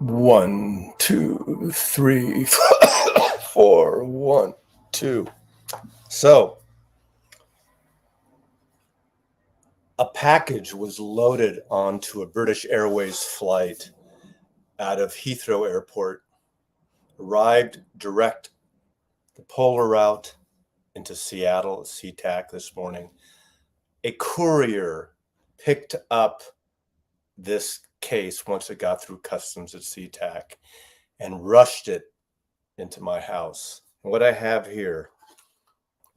1, 2, 3, 4, 1, 2. So, a package was loaded onto a British Airways flight out of Heathrow Airport, arrived direct the polar route into Seattle, SeaTac this morning. A courier picked up this case once it got through customs at SeaTac and rushed it into my house. And what I have here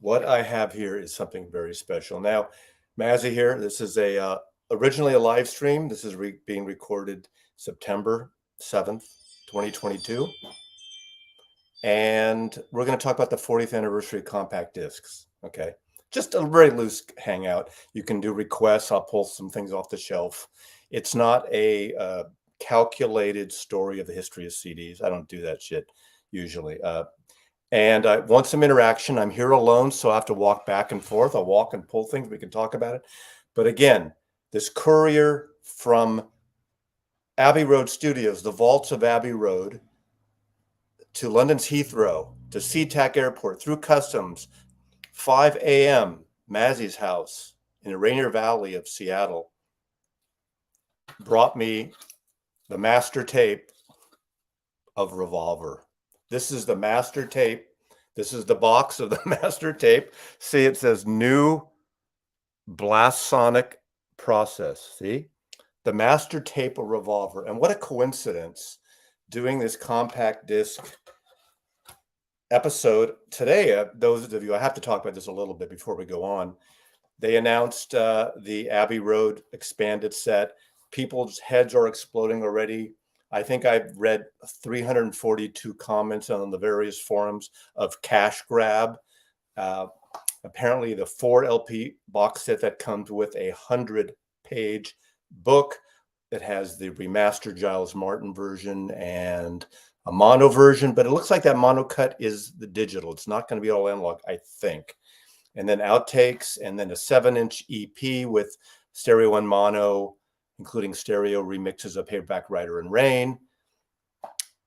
is something very special. Now, Mazzy here, this is originally a live stream. This is being recorded September 7th, 2022. And we're going to talk about the 40th anniversary of compact discs. Okay. Just a very loose hangout. You can do requests. I'll pull some things off the shelf. It's not a calculated story of the history of CDs. I don't do that shit usually. And I want some interaction. I'm here alone, so I have to walk back and forth. I'll walk and pull things. We can talk about it. But again, this courier from Abbey Road Studios, the vaults of Abbey Road, to London's Heathrow, to SeaTac Airport, through customs, 5 a.m., Mazzy's house in the Rainier Valley of Seattle, brought me the master tape of Revolver. This is the master tape. This is the box of the master tape. See, it says new blast sonic process. See? The master tape of Revolver. And what a coincidence doing this compact disc episode today. Those of you, I have to talk about this a little bit before we go on. They announced the Abbey Road expanded set. People's heads are exploding already. I think I've read 342 comments on the various forums of cash grab. Apparently, the 4 LP box set that comes with a 100-page book that has the remastered Giles Martin version and a mono version, but it looks like that mono cut is the digital. It's not going to be all analog, I think. And then outtakes, and then a 7-inch EP with stereo and mono, including stereo remixes of Paperback Rider and Rain,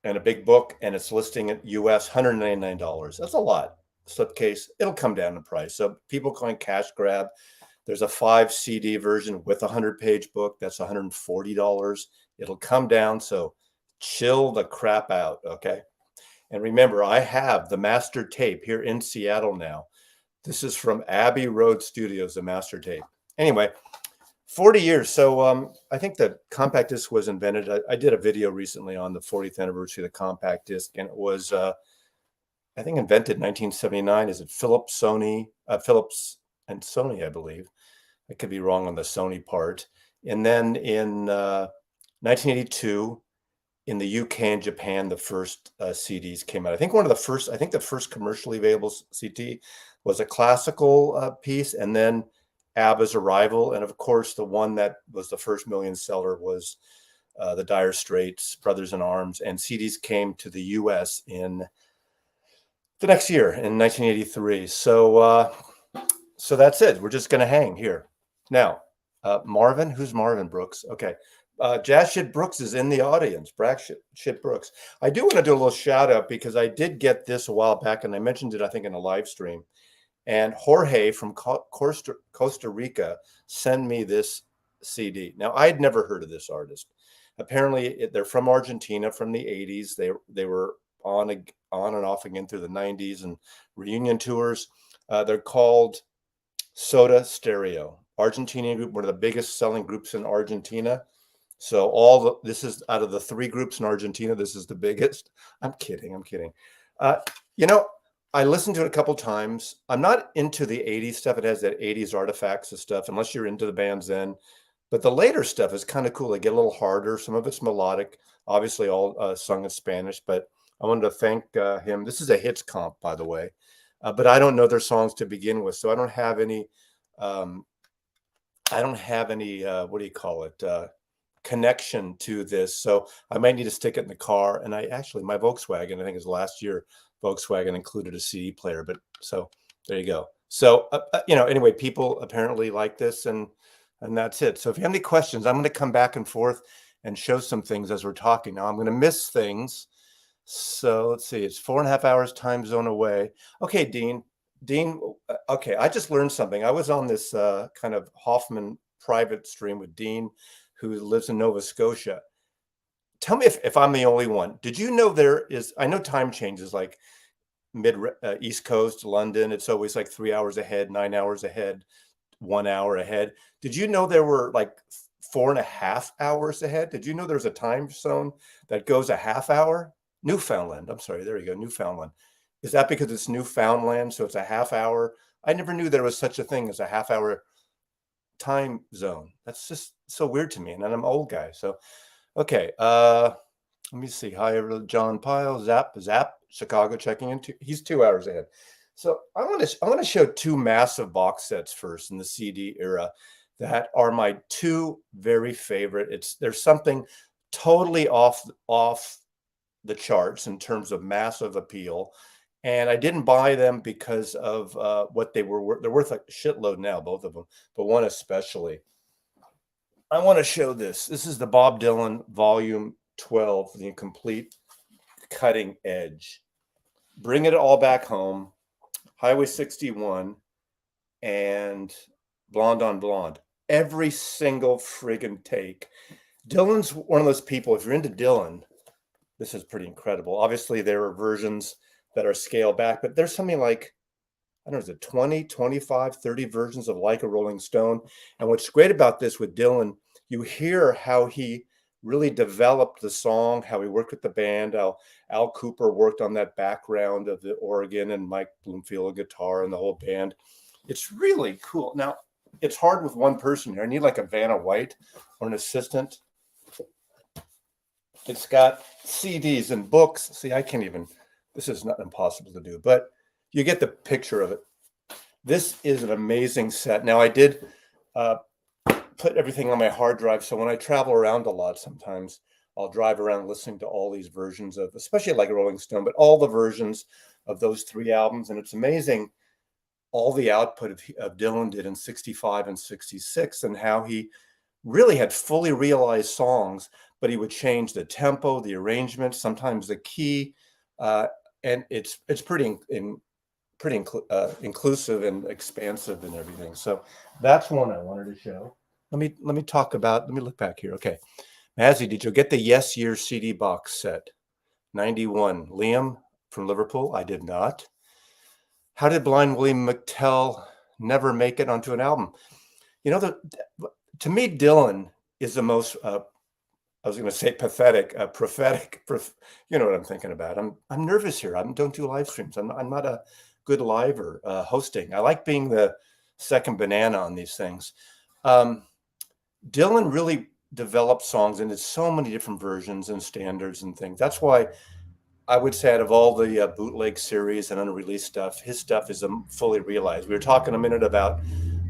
and a big book, and it's listing at US $199. That's a lot. Slipcase, it'll come down in price. So people calling cash grab. There's a 5 CD version with a 100-page book. That's $140. It'll come down. So chill the crap out, okay? And remember, I have the master tape here in Seattle now. This is from Abbey Road Studios, the master tape. Anyway, 40 years. So I think the compact disc was invented. I did a video recently on the 40th anniversary of the compact disc, and it was, I think, invented in 1979. Is it Philips and Sony, I believe. I could be wrong on the Sony part. And then in 1982, in the UK and Japan, the first CDs came out. I think the first commercially available CD was a classical piece, and then ABBA's Arrival. And of course, the one that was the first million seller was the Dire Straits, Brothers in Arms, and CDs came to the US in the next year, in 1983. So that's it. We're just going to hang here. Now, Marvin, who's Marvin Brooks? Okay. Jazz Shit Brooks is in the audience. Bragg Shit Brooks. I do want to do a little shout out because I did get this a while back, and I mentioned it, I think, in a live stream. And Jorge from Costa Rica sent me this CD. Now, I had never heard of this artist. Apparently, they're from Argentina, from the 80s. They were on and off again through the 90s and reunion tours. They're called Soda Stereo. Argentinian group, one of the biggest selling groups in Argentina. So this is out of the 3 groups in Argentina, this is the biggest. I'm kidding. I listened to it a couple times. I'm not into the 80s stuff. It has that 80s artifacts and stuff, unless you're into the bands then. But the later stuff is kind of cool. They get a little harder. Some of it's melodic, obviously all sung in Spanish. But I wanted to thank him. This is a hits comp, by the way. But I don't know their songs to begin with, so I don't have any. What do you call it? Connection to this. So I might need to stick it in the car. And my Volkswagen, I think it was last year, Volkswagen included a CD player. But so there you go. So, anyway, people apparently like this, and that's it. So if you have any questions, I'm going to come back and forth. and show some things as we're talking. Now I'm going to miss things. So let's see, it's 4.5 hours time zone away. Okay, Dean. Okay, I just learned something. I was on this kind of Hoffman private stream with Dean, who lives in Nova Scotia. Tell me if I'm the only one. Did you know I know time changes like East Coast, London, it's always like 3 hours ahead, 9 hours ahead, 1 hour ahead. Did you know there were like 4.5 hours ahead? Did you know there's a time zone that goes a half hour? Newfoundland. I'm sorry. There you go. Newfoundland. Is that because it's Newfoundland? So it's a half hour. I never knew there was such a thing as a half hour time zone. That's just so weird to me. And I'm an old guy. So, okay. Let me see. Hi, John Pyle, Zap, Chicago checking in. He's 2 hours ahead. So I want to show two massive box sets first in the CD era that are my two very favorite. There's something totally off the charts in terms of massive appeal, and I didn't buy them because of what they were worth. They're worth a shitload now, both of them, but one especially. I want to show this. This is the Bob Dylan Volume 12, the complete cutting edge. Bring It All Back Home, Highway 61, and Blonde on Blonde. Every single friggin' take. Dylan's one of those people, if you're into Dylan, this is pretty incredible. Obviously, there are versions that are scaled back, but there's something like, I don't know, is it 20, 25, 30 versions of Like a Rolling Stone? And what's great about this with Dylan, you hear how he really developed the song, how he worked with the band, how Al Cooper worked on that background of the organ and Mike Bloomfield guitar and the whole band. It's really cool. Now, it's hard with one person here. I need like a Vanna White or an assistant. It's got CDs and books. See, I can't even, this is not impossible to do, but you get the picture of it. This is an amazing set. Now, I did put everything on my hard drive. So when I travel around a lot, sometimes I'll drive around listening to all these versions of, especially like Rolling Stone, but all the versions of those three albums. And it's amazing all the output of Dylan did in 65 and 66 and how he really had fully realized songs, but he would change the tempo, the arrangement, sometimes the key. And it's pretty inclusive and expansive and everything. So that's one I wanted to show. Let me look back here. Okay. Mazzy, did you get the Yes Year CD box set? 91. Liam from Liverpool. I did not. How did Blind Willie McTell never make it onto an album? You know, to me, Dylan is the most, I was going to say pathetic, prophetic, you know what I'm thinking about. I'm nervous here. I don't do live streams. I'm not a good liver hosting. I like being the second banana on these things. Dylan really developed songs into so many different versions and standards and things. That's why I would say out of all the bootleg series and unreleased stuff, his stuff is fully realized. We were talking a minute about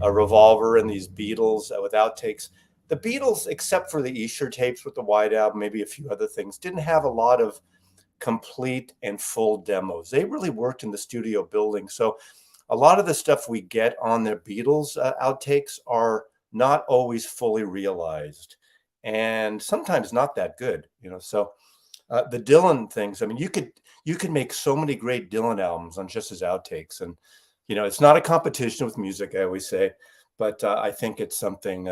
a Revolver and these Beatles with outtakes. The Beatles, except for the Easter tapes with the White Album, maybe a few other things, didn't have a lot of complete and full demos. They really worked in the studio building. So a lot of the stuff we get on the Beatles outtakes are not always fully realized and sometimes not that good, you know. So the Dylan things, I mean, you could make so many great Dylan albums on just his outtakes. And, you know, it's not a competition with music, I always say, but I think it's something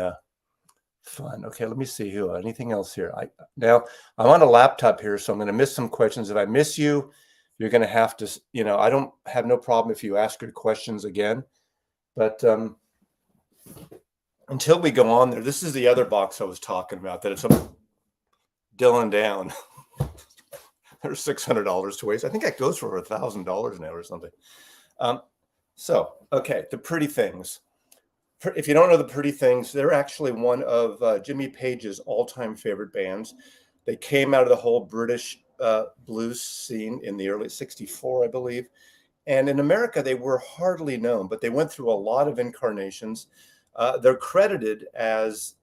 fun. Okay, let me see here. Anything else here? Now I'm on a laptop here, so I'm going to miss some questions. If I miss you, you're going to have to, you know, I don't have no problem if you ask your questions again, but until we go on there, this is the other box I was talking about that it's a Dylan down. There's $600 to waste. I think that goes for $1,000 now or something. So, okay, the Pretty Things. If you don't know the Pretty Things, they're actually one of Jimmy Page's all-time favorite bands. They came out of the whole British blues scene in the early 64, I believe. And in America, they were hardly known, but they went through a lot of incarnations. They're credited as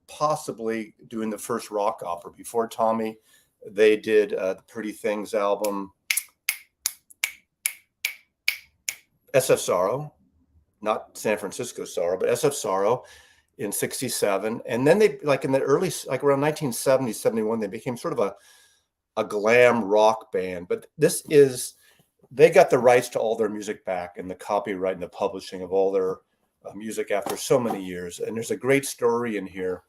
possibly doing the first rock opera. Before Tommy, they did the Pretty Things album, SF Sorrow, not San Francisco Sorrow, but SF Sorrow. in 67. And then they, like in the early, like around 1970, 71, they became sort of a glam rock band. But they got the rights to all their music back and the copyright and the publishing of all their music after so many years. And there's a great story in here.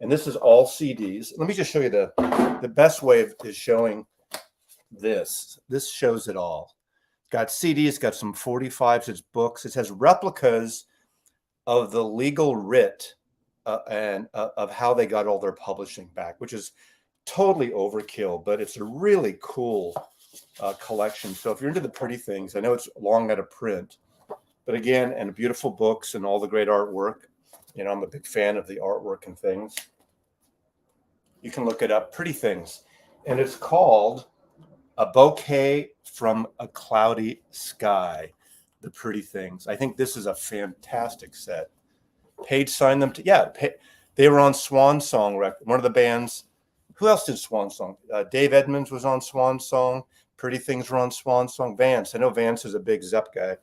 And this is all CDs. Let me just show you the best way is showing this. This shows it all. Got CDs, got some 45s, it's books. It has replicas of the legal writ and of how they got all their publishing back, which is totally overkill, but it's a really cool collection. So if you're into the pretty things, I know it's long out of print, but again, and beautiful books and all the great artwork. You know, I'm a big fan of the artwork and things. You can look it up, Pretty Things. And it's called A Bouquet from a Cloudy Sky, The Pretty Things. I think this is a fantastic set. Page signed them to, they were on Swan Song record. One of the bands, who else did Swan Song? Dave Edmunds was on Swan Song. Pretty Things were on Swan Song. Vance, I know Vance is a big Zepp guy.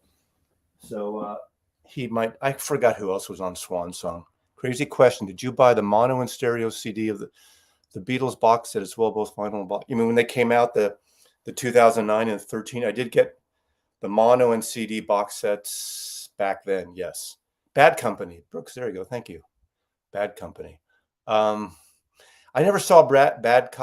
So I forgot who else was on Swan Song. Crazy question. Did you buy the mono and stereo CD of the Beatles box set as well, both vinyl and box? You mean when they came out, the 2009 and 13, I did get the mono and CD box sets back then. Yes. Bad Company. Brooks, there you go. Thank you. Bad Company. I never saw Bad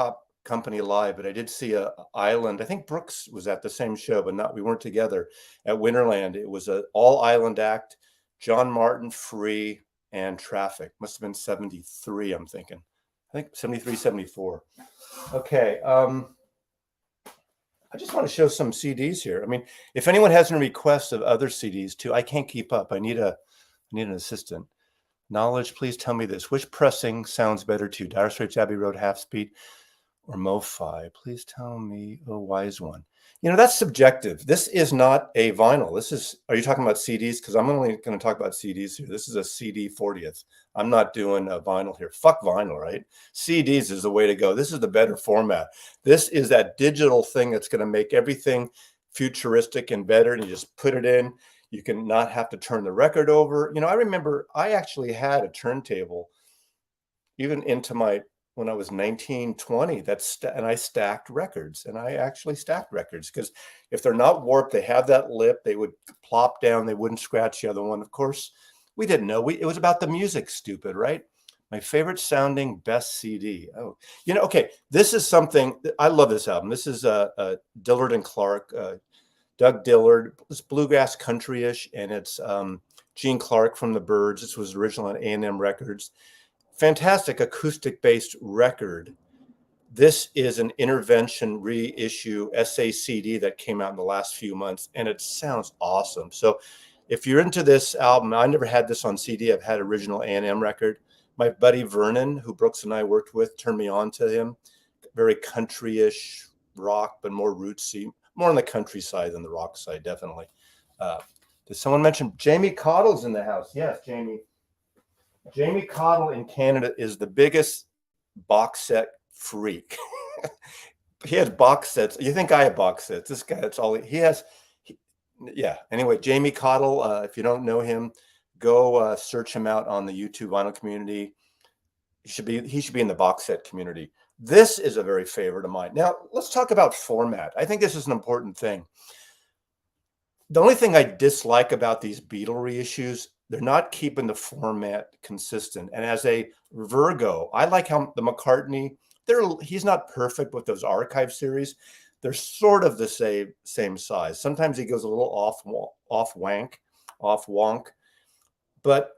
Company live, but I did see a Island. I think Brooks was at the same show, but we weren't together at Winterland. It was an all Island act. John Martin, Free, and Traffic. Must have been 73, I'm thinking. I think 73, 74. Okay. I just want to show some CDs here. I mean, if anyone has any requests of other CDs too, I can't keep up. I need an assistant. Knowledge, please tell me this. Which pressing sounds better to you? Dire Straits, Abbey Road, Half Speed, or Mo-Fi? Please tell me a wise one. You know, that's subjective. This is not a vinyl. Are you talking about CDs? Because I'm only going to talk about CDs here. This is a CD 40th. I'm not doing a vinyl here. Fuck vinyl, right? CDs is the way to go. This is the better format. This is that digital thing that's going to make everything futuristic and better. And you just put it in. You can not have to turn the record over. You know, I remember I actually had a turntable even when I was 19, 20, and I stacked records, and I actually stacked records because if they're not warped, they have that lip, they would plop down, they wouldn't scratch the other one. Of course, we didn't know. It was about the music, stupid, right? My favorite sounding best CD. Oh, you know, okay. This is something, I love this album. This is Dillard and Clark, Doug Dillard. It's bluegrass country-ish, and it's Gene Clark from the Byrds. This was original on A&M Records. Fantastic acoustic-based record. This is an Intervention reissue SACD that came out in the last few months, and it sounds awesome. So if you're into this album, I never had this on CD. I've had original A&M record. My buddy Vernon, who Brooks and I worked with, turned me on to him. Very country-ish rock, but more rootsy, more on the country side than the rock side, definitely. Did someone mention Jamie Cottle's in the house? Yes, Jamie. Jamie Cottle in Canada is the biggest box set freak. He has box sets. You think I have box sets? This guy, that's all he has. Yeah. Anyway, Jamie Cottle, if you don't know him, go search him out on the YouTube vinyl community. He should be in the box set community. This is a very favorite of mine. Now, let's talk about format. I think this is an important thing. The only thing I dislike about these Beatle reissues, they're not keeping the format consistent. And as a Virgo, I like how the McCartney, he's not perfect with those archive series. They're sort of the same size. Sometimes he goes a little off wonk. But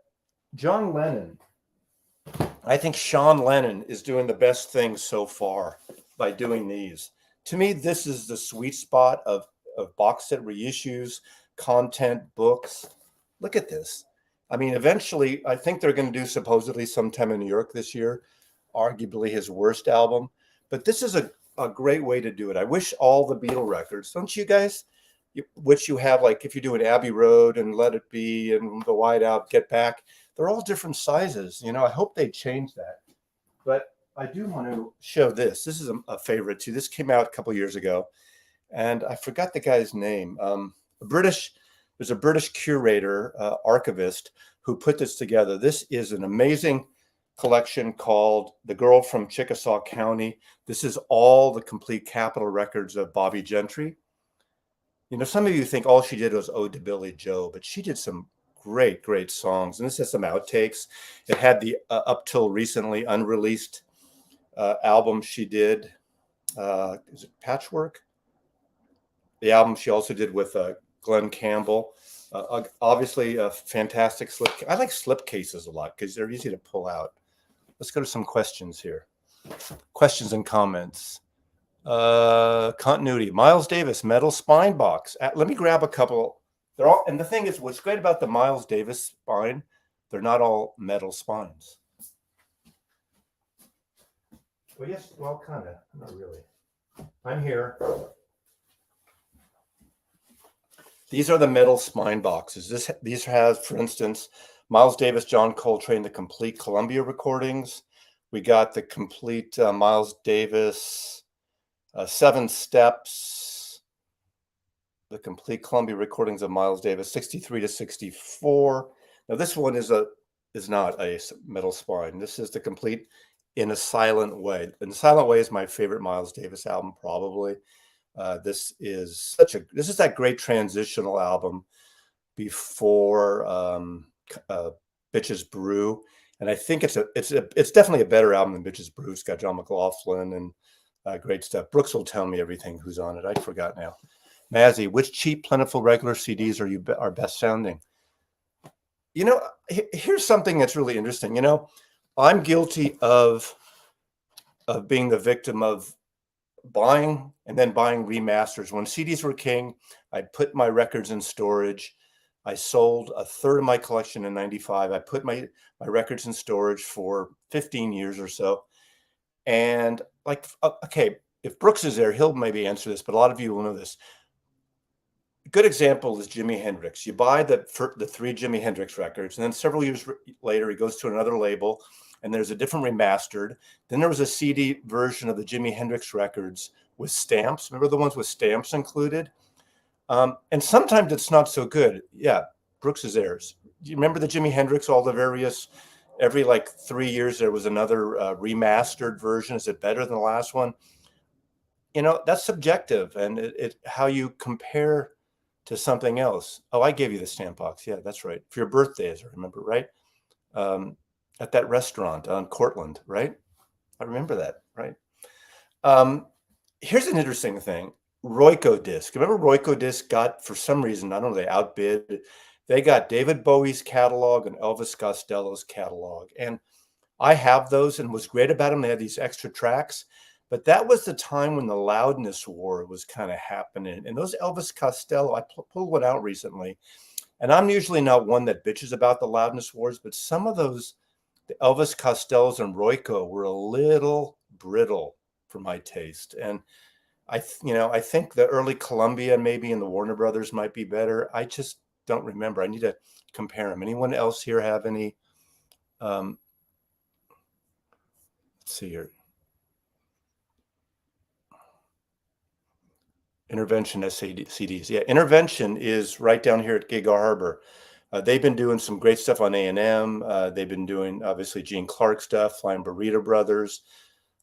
John Lennon, I think Sean Lennon is doing the best thing so far by doing these. To me, this is the sweet spot of box set reissues, content, books. Look at this. I mean, eventually, I think they're going to do supposedly sometime in New York this year, arguably his worst album. But this is a great way to do it. I wish all the Beatle records, don't you guys? Which you have, like if you do an Abbey Road and Let It Be and The White Out, Get Back, they're all different sizes. You know, I hope they change that. But I do want to show this. This is a favorite too. This came out a couple years ago, and I forgot the guy's name. There's a British curator, archivist, who put this together. This is an amazing collection called The Girl from Chickasaw County. This is all the complete Capitol records of Bobby Gentry. You know, some of you think all she did was Ode to Billy Joe, but she did some great, great songs. And this has some outtakes. It had the up till recently unreleased album she did. Is it Patchwork? The album she also did with Glenn Campbell. Obviously, a fantastic slip. I like slip cases a lot because they're easy to pull out. Let's go to some questions here. Questions and comments. Continuity. Miles Davis metal spine box. Let me grab a couple. They're all, and the thing is, what's great about the Miles Davis spine, they're not all metal spines. Well, yes, well, kind of, not really. I'm here. These are the metal spine boxes. These has, for instance, Miles Davis, John Coltrane, the complete Columbia recordings. We got the complete Miles Davis 7 Steps, the complete Columbia recordings of Miles Davis, 63 to 64. Now this one is not a metal spine. This is the complete In a Silent Way. In a Silent Way is my favorite Miles Davis album, probably. This is that great transitional album before Bitches Brew, and I think it's definitely a better album than Bitches Brew. It's got John McLaughlin and great stuff. Brooks will tell me everything who's on it. I forgot now. Mazzy, which cheap, plentiful regular CDs are best sounding? You know, here's something that's really interesting. You know, I'm guilty of being the victim of buying and then buying remasters. When CDs were king, I put my records in storage. I sold a third of my collection in 95. I put my records in storage for 15 years or so. And like, okay, if Brooks is there, he'll maybe answer this, but a lot of you will know this. A good example is Jimi Hendrix. You buy the 3 Jimi Hendrix records, and then several years later, he goes to another label, and there's a different remastered. Then there was a CD version of the Jimi Hendrix records with stamps. Remember the ones with stamps included? And sometimes it's not so good. Yeah, Brooks is theirs. Do you remember the Jimi Hendrix, all the various, every like 3 years, there was another remastered version. Is it better than the last one? You know, that's subjective, and it how you compare to something else. Oh, I gave you the stamp box. Yeah, that's right. For your birthday, as I remember, right? At that restaurant on Cortland, right? I remember that, right? Here's an interesting thing. Royco Disc. Remember Royco Disc got, for some reason, I don't know, they outbid. They got David Bowie's catalog and Elvis Costello's catalog. And I have those, and what's great about them, they had these extra tracks. But that was the time when the loudness war was kind of happening. And those Elvis Costello, I pulled one out recently. And I'm usually not one that bitches about the loudness wars, but some of those, the Elvis Costellos and Royco, were a little brittle for my taste. And I think the early Columbia maybe and the Warner Brothers might be better. I just don't remember. I need to compare them. Anyone else here have any? Let's see here. Intervention CDs. Yeah, Intervention is right down here at Gig Harbor. They've been doing some great stuff on A&M. They've been doing, obviously, Gene Clark stuff, Flying Burrito Brothers.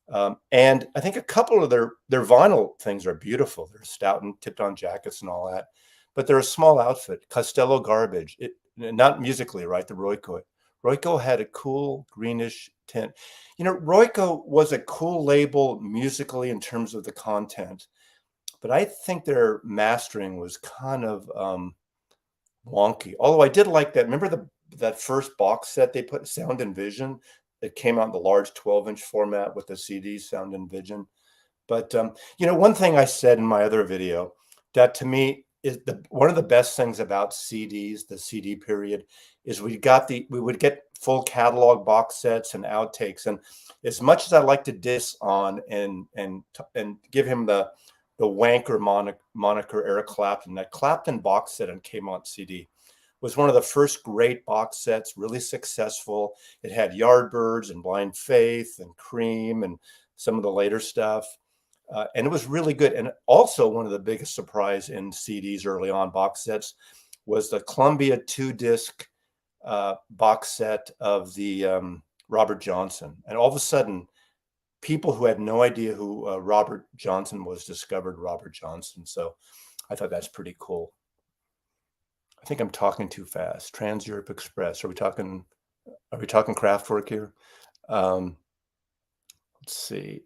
And I think a couple of their vinyl things are beautiful. They're stout and tipped on jackets and all that. But they're a small outfit. Costello Garbage. Not musically, right? The Royco. Royco had a cool greenish tint. You know, Royco was a cool label musically in terms of the content. But I think their mastering was kind of wonky. Although I did like that. Remember that first box set they put, Sound and Vision? It came out in the large 12-inch format with the CD, Sound and Vision. But, one thing I said in my other video, that to me is one of the best things about CDs, the CD period, is we would get full catalog box sets and outtakes. And as much as I like to diss on and give him the wanker moniker Eric Clapton, that Clapton box set and came on CD was one of the first great box sets, really successful. It had Yardbirds and Blind Faith and Cream and some of the later stuff. And it was really good. And also one of the biggest surprise in CDs early on, box sets, was the Columbia 2-disc box set of the Robert Johnson. And all of a sudden, people who had no idea who Robert Johnson was discovered Robert Johnson. So I thought that's pretty cool. I think I'm talking too fast. Trans-Europe Express. Are we talking Kraftwerk here? Let's see.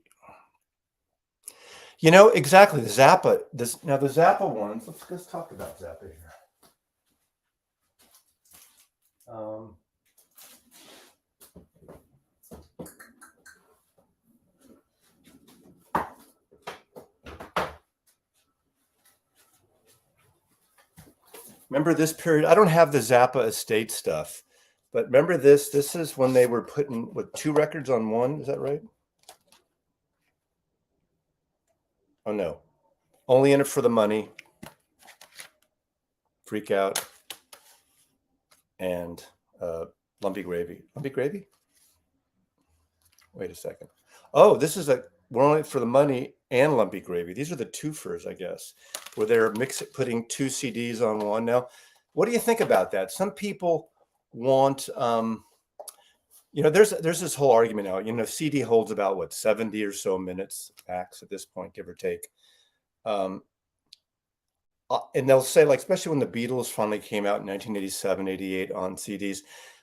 You know, exactly, the Zappa. The Zappa ones, let's talk about Zappa here. Remember this period? I don't have the Zappa estate stuff, but remember this? This is when they were putting with 2 records on one. Is that right? Oh no, Only in It for the Money, Freak Out, and Lumpy Gravy. Lumpy Gravy? Wait a second. Oh, this is We're Only for the Money and Lumpy Gravy. These are the twofers, I guess, where they're putting 2 CDs on one. Now, what do you think about that? Some people want, there's this whole argument now. CD holds about what, 70 or so minutes max at this point, give or take. And they'll say, like, especially when the Beatles finally came out in 1987, 88 on CDs,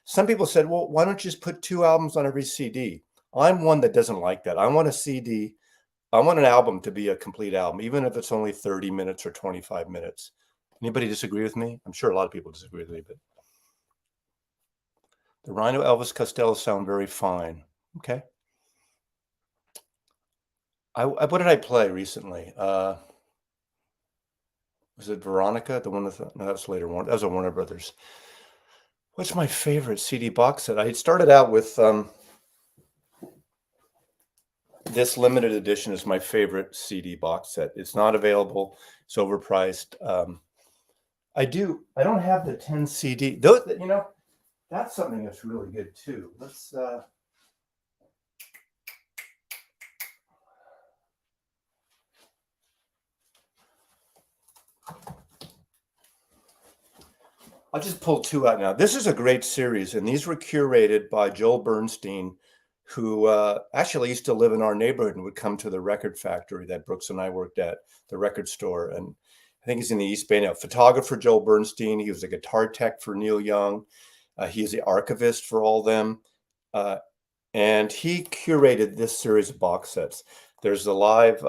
some people said, well, why don't you just put 2 albums on every CD? I'm one that doesn't like that. I want a CD. I want an album to be a complete album, even if it's only 30 minutes or 25 minutes. Anybody disagree with me? I'm sure a lot of people disagree with me, but the Rhino Elvis Costello sound very fine. Okay. What did I play recently? Was it Veronica? The one with no, that was later. That was a Warner Brothers. What's my favorite CD box set? I had started out with this limited edition is my favorite CD box set. It's not available. It's overpriced. I don't have the 10 CD. Those, that's something that's really good too. Let's I'll just pull 2 out now. This is a great series, and these were curated by Joel Bernstein, who actually used to live in our neighborhood and would come to the record factory that Brooks and I worked at, the record store. And I think he's in the East Bay now. Photographer Joel Bernstein. He was a guitar tech for Neil Young. He's the archivist for all them. And he curated this series of box sets. There's the live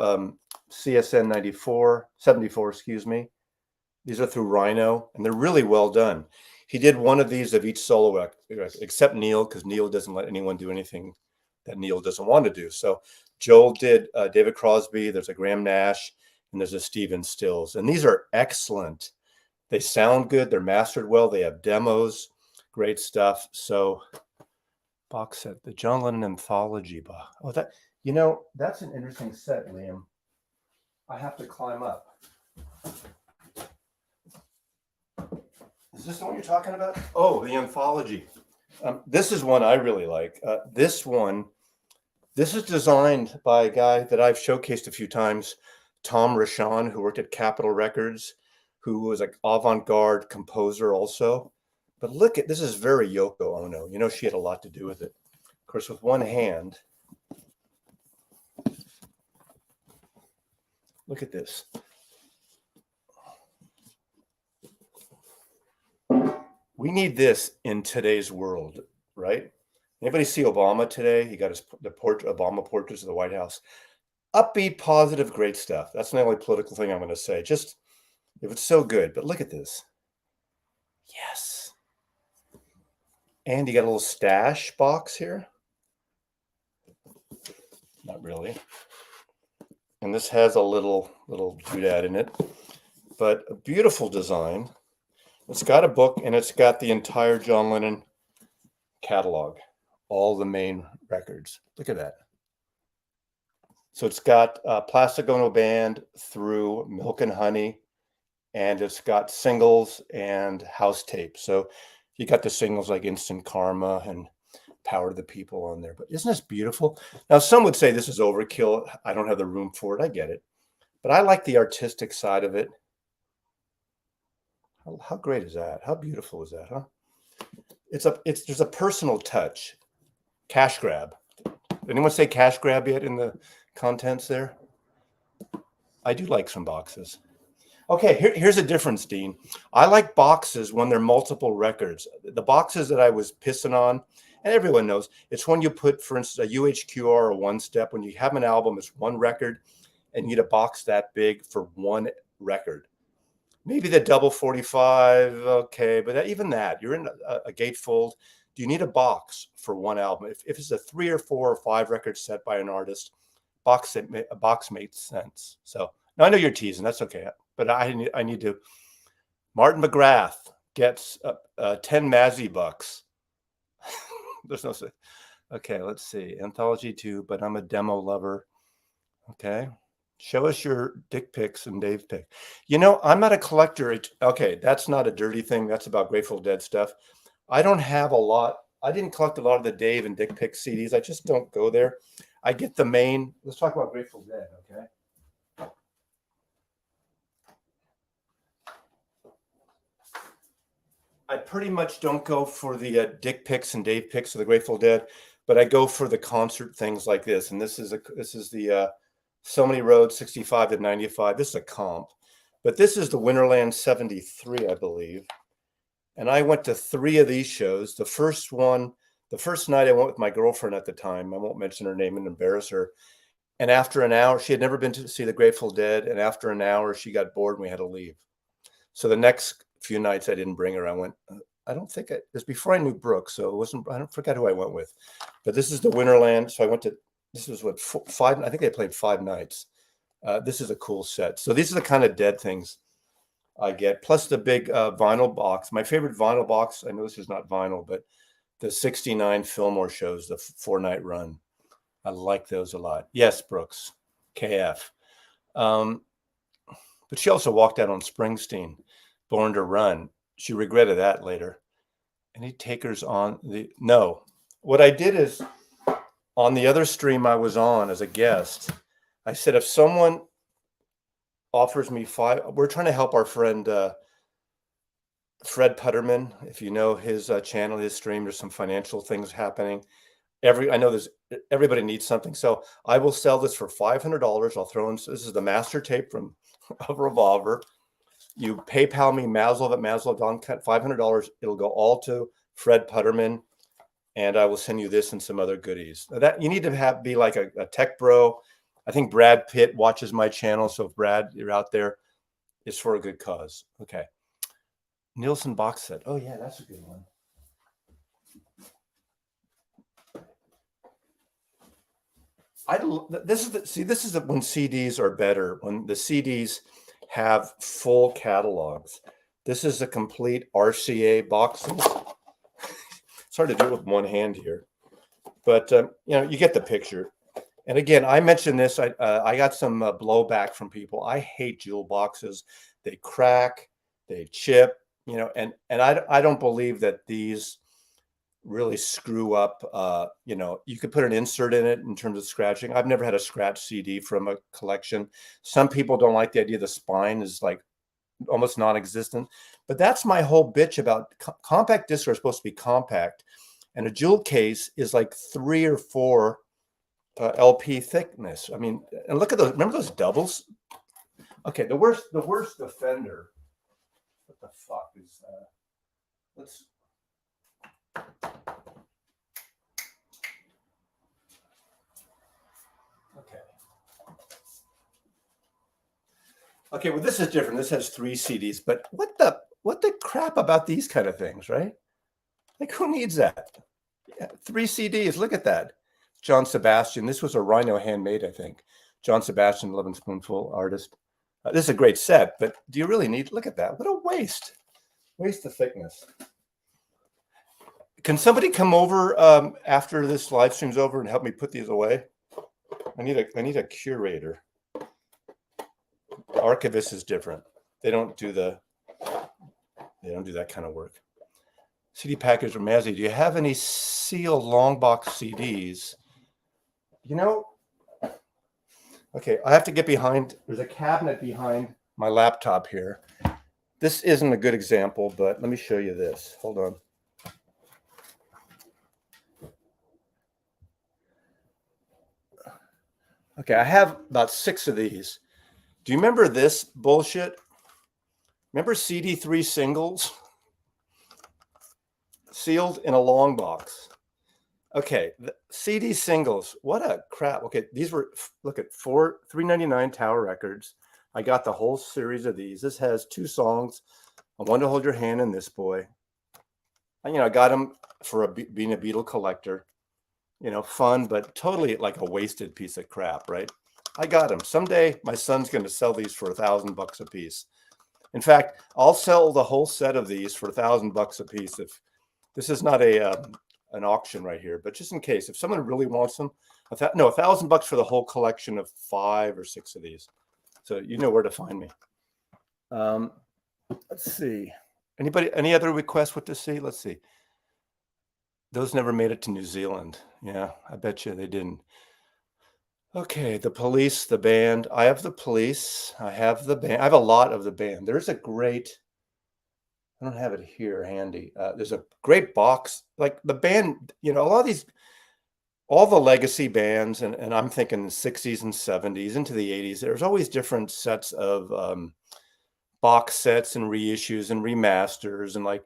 CSN 74, excuse me. These are through Rhino, and they're really well done. He did one of these of each solo act, except Neil, because Neil doesn't let anyone do anything that Neil doesn't want to do. So Joel did David Crosby, there's a Graham Nash, and there's a Stephen Stills. And these are excellent. They sound good. They're mastered well. They have demos, great stuff. So box set, the John Lennon Anthology box. Oh, that's an interesting set, Liam. I have to climb up. Is this the one you're talking about? Oh, the Anthology. This is one I really like. This is designed by a guy that I've showcased a few times, Tom Rashawn, who worked at Capitol Records, who was an avant-garde composer also. But this is very Yoko Ono. She had a lot to do with it. Of course, with one hand. Look at this. We need this in today's world, right? Anybody see Obama today? He got the Obama portraits of the White House. Upbeat, positive, great stuff. That's the only political thing I'm going to say. Just, if it's so good. But look at this. Yes. And you got a little stash box here. Not really. And this has a little doodad in it. But a beautiful design. It's got a book, and it's got the entire John Lennon catalog, all the main records. Look at that. So it's got Plastic Ono Band through Milk and Honey, and it's got singles and house tapes. So you got the singles like Instant Karma and Power to the People on there. But isn't this beautiful? Now, some would say this is overkill. I don't have the room for it. I get it. But I like the artistic side of it. How great is that? How beautiful is that, huh? there's a personal touch. Cash grab. Anyone say cash grab yet in the contents there? I do like some boxes. Okay, here's a difference, Dean. I like boxes when they're multiple records. The boxes that I was pissing on, and everyone knows, it's when you put, for instance, a UHQR or one step. When you have an album, it's one record, and you need a box that big for one record. Maybe the double 45, okay, but even that, you're in a gatefold. Do you need a box for one album? If it's a 3 or 4 or 5 record set by an artist, a box makes sense. So now I know you're teasing, that's okay, but I need to. Martin McGrath gets 10 Mazzy bucks. There's no. Okay, let's see. Anthology 2, but I'm a demo lover. Okay. Show us your dick pics and Dave pic. You know, I'm not a collector. Okay, that's not a dirty thing. That's about Grateful Dead stuff. I don't have a lot. I didn't collect a lot of the Dave and Dick Pic CDs. I just don't go there. I get the main. Let's talk about Grateful Dead, okay? I pretty much don't go for the Dick Pics and Dave pics of the Grateful Dead, but I go for the concert things like this. And this is the So Many Roads 65 to 95. This is a comp, but this is the Winterland 73, I believe. And I went to 3 of these shows. The first night I went with my girlfriend at the time. I won't mention her name and embarrass her. And after an hour, she had never been to see the Grateful Dead. And after an hour, she got bored and we had to leave. So the next few nights I didn't bring her. I went, it was before I knew Brooke. So it wasn't, I don't forget who I went with. But this is the Winterland. So I went to, this was what, 5, I think they played 5 nights. This is a cool set. So these are the kind of Dead things I get, plus the big vinyl box. My favorite vinyl box, I know this is not vinyl, but the 69 Fillmore shows, the 4-night run. I like those a lot. Yes, Brooks, KF. But she also walked out on Springsteen, Born to Run. She regretted that later. Any takers on the, no. What I did is, on the other stream I was on as a guest, I said, if someone offers me 5, we're trying to help our friend Fred Putterman. If you know his channel, his stream, there's some financial things happening. I know everybody needs something. So I will sell this for $500. I'll throw in, this is the master tape from of Revolver. You PayPal me Maslov at Maslov.com, $500. It'll go all to Fred Putterman. And I will send you this and some other goodies. That you need to be like a tech bro. I think Brad Pitt watches my channel. So if Brad, you're out there, it's for a good cause. Okay. Nielsen box set. Oh yeah, that's a good one. This is when CDs are better, when the CDs have full catalogs. This is a complete RCA box. It's hard to do it with one hand here, but you know, you get the picture. And again, I mentioned this. I got some blowback from people. I hate jewel boxes. They crack, they chip. You know, and I don't believe that these really screw up. You know, you could put an insert in it in terms of scratching. I've never had a scratch CD from a collection. Some people don't like the idea the spine is like almost non-existent, but that's my whole bitch about compact discs are supposed to be compact, and a jewel case is like 3 or 4 LP thickness. I mean, and look at those. Remember those doubles? Okay, the worst offender. What the fuck is let's. Okay, well, this is different. This has 3 CDs, but what the crap about these kind of things, right? Like, who needs that? Yeah, 3 CDs. Look at that. John Sebastian. This was a Rhino handmade, I think. John Sebastian, 11 Spoonful artist. This is a great set, but do you really need? Look at that. What a waste. Waste of thickness. Can somebody come over after this live stream's over and help me put these away? I need a curator. Archivist is different. They don't do that kind of work. CD package from Mazzy. Do you have any Seal long box CDs? You know, okay, I have to get behind. There's a cabinet behind my laptop here. This isn't a good example, but let me show you this. Hold on. Okay, I have about 6 of these. Do you remember this bullshit? Remember CD3 singles? Sealed in a long box. Okay, the CD singles. What a crap. Okay, these were, look at $3.99 Tower Records. I got the whole series of these. This has 2 songs. I Want to Hold Your Hand and This Boy. And, I got them for being a Beatle collector. Fun, but totally like a wasted piece of crap, right? I got them. Someday my son's going to sell these for $1,000 a piece. In fact, I'll sell the whole set of these for $1,000 a piece. If this is not an auction right here, but just in case, if someone really wants them, $1,000 for the whole collection of 5 or 6 of these. So you know where to find me. Let's see. Any other requests what to see? Let's see. Those never made it to New Zealand. Yeah, I bet you they didn't. Okay, the Police, the band. I have the Police. I have the band. I have a lot of the band. There's a great, I don't have it here handy. There's a great box, like the band, a lot of these, all the legacy bands, and I'm thinking the 60s and 70s into the 80s, there's always different sets of box sets and reissues and remasters. And like,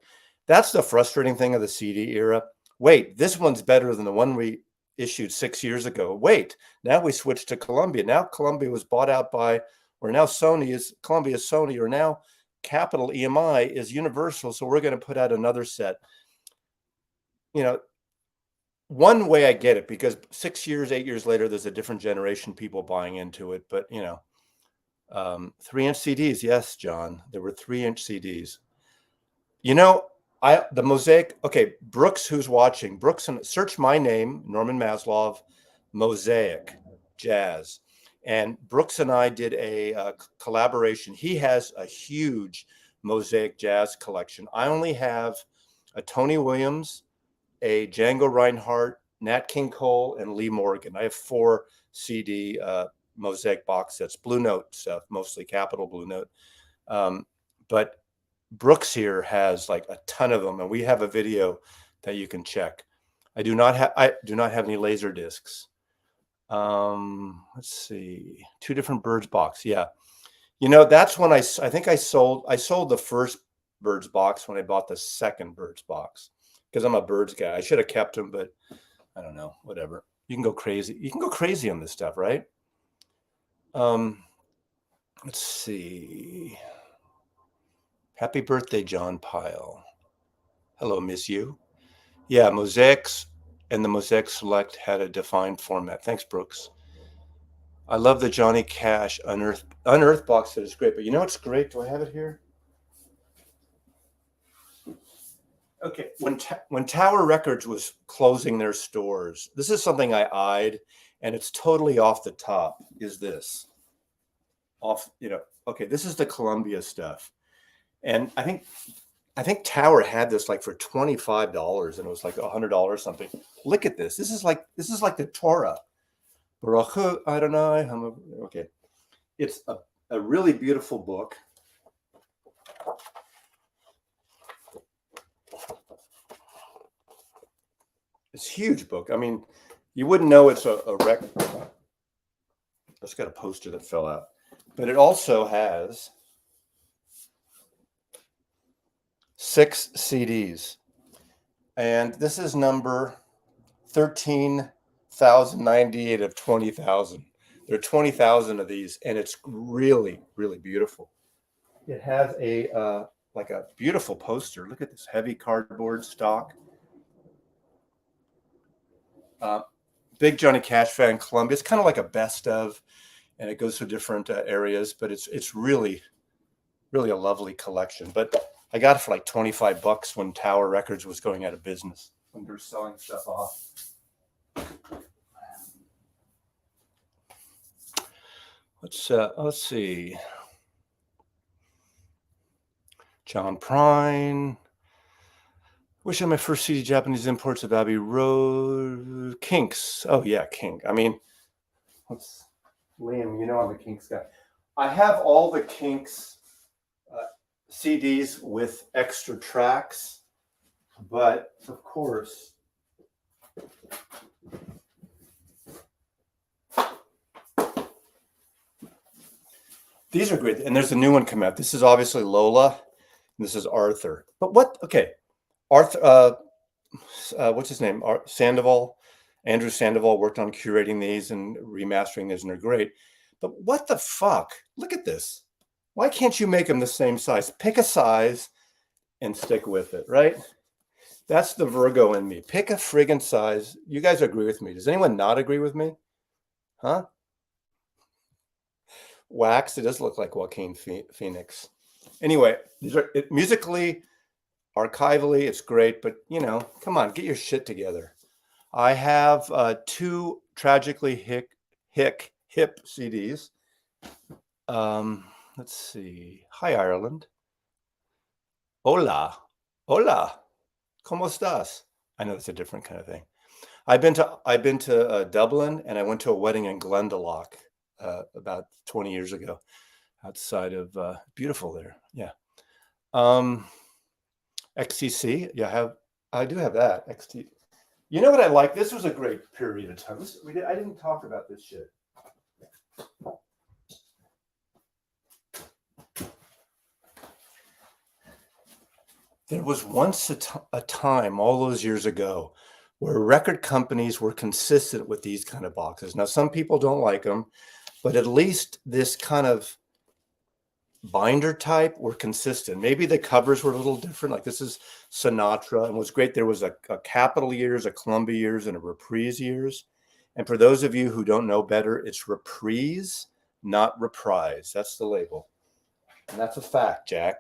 that's the frustrating thing of the CD era. Wait, this one's better than the one we issued 6 years ago. Wait, now we switched to Columbia. Now Columbia was bought out by, or now Columbia is Sony, or now Capital EMI is Universal. So we're going to put out another set. One way I get it, because 6 years, 8 years later, there's a different generation people buying into it. But 3-inch CDs. Yes, John, there were 3-inch CDs. The Mosaic. Okay, Brooks, who's watching? Brooks, and search my name, Norman Maslov, Mosaic Jazz, and Brooks and I did a collaboration. He has a huge Mosaic Jazz collection. I only have a Tony Williams, a Django Reinhardt, Nat King Cole, and Lee Morgan. I have 4 CD Mosaic box sets, Blue Note stuff, mostly Capitol Blue Note. But Brooks here has like a ton of them, and we have a video that you can check. I do not have any laser discs. Let's see, 2 different Birds box. Yeah, that's when I think I sold the first Birds box when I bought the second Birds box, because I'm a Birds guy. I should have kept them, but I don't know, whatever. You can go crazy. You can go crazy on this stuff, right? Let's see. Happy birthday, John Pyle. Hello, miss you. Yeah, Mosaics and the Mosaic Select had a defined format. Thanks, Brooks. I love the Johnny Cash Unearthed box set. It's great, but what's great? Do I have it here? Okay, when Tower Records was closing their stores, this is something I eyed, and it's totally off the top. Is this off? Okay, this is the Columbia stuff, and I think Tower had this like for $25, and it was like $100 something. Look at this. This is like the Torah. Baruch Adonai. Okay, it's a really beautiful book. It's a huge book. I mean, you wouldn't know it's a record. I just got a poster that fell out, but it also has 6 CDs, and this is number 13,098 of 20,000. There are 20,000 of these, and it's really, really beautiful. It has a like a beautiful poster. Look at this heavy cardboard stock. Big Johnny Cash fan, Columbia. It's kind of like a best of, and it goes to different areas, but it's really, really a lovely collection. But I got it for like $25 when Tower Records was going out of business, when they were selling stuff off. Let's see. John Prine. Wish I had my first CD Japanese imports of Abbey Road. Kinks. Oh yeah, Kink. I mean, Liam, I'm a Kinks guy. I have all the Kinks CDs with extra tracks, but of course, These are great. And there's a new one come out. This is obviously Lola. And this is Arthur. But what? Okay. Arthur, what's his name? Sandoval. Andrew Sandoval worked on curating these and remastering these, and they're great. But what the fuck? Look at this. Why can't you make them the same size? Pick a size and stick with it, right? That's the Virgo in me. Pick a friggin' size. You guys agree with me. Does anyone not agree with me? Huh? Wax. It does look like Joaquin Phoenix. Anyway, these are musically, archivally, it's great, but come on, get your shit together. I have two tragically hip CDs. Let's see. Hi, Ireland. Hola. Hola. ¿Cómo estás? I know it's a different kind of thing. I've been to Dublin, and I went to a wedding in Glendalough about 20 years ago, outside of beautiful there. Yeah. XTC. Yeah, I do have that. XT. You know what I like? This was a great period of time. I didn't talk about this shit. There was once a time all those years ago where record companies were consistent with these kind of boxes. Now, some people don't like them, but at least this kind of binder type were consistent. Maybe the covers were a little different. Like this is Sinatra, and what's great, there was a Capitol years, a Columbia years, and a Reprise years. And for those of you who don't know better, it's Reprise, not Reprise. That's the label. And that's a fact, Jack.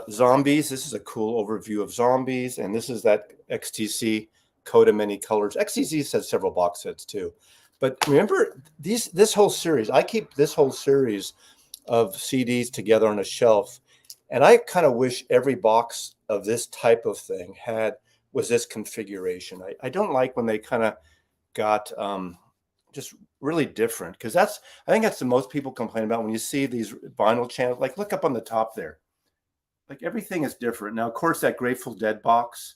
Zombies. This is a cool overview of Zombies. And this is that XTC Coat of Many Colors. XTC has several box sets too. But remember, this whole series, I keep this whole series of CDs together on a shelf. And I kind of wish every box of this type of thing was this configuration. I don't like when they kind of got just really different, because I think that's the most people complain about when you see these vinyl channels. Like look up on the top there. Like everything is different. Now, of course, that Grateful Dead box,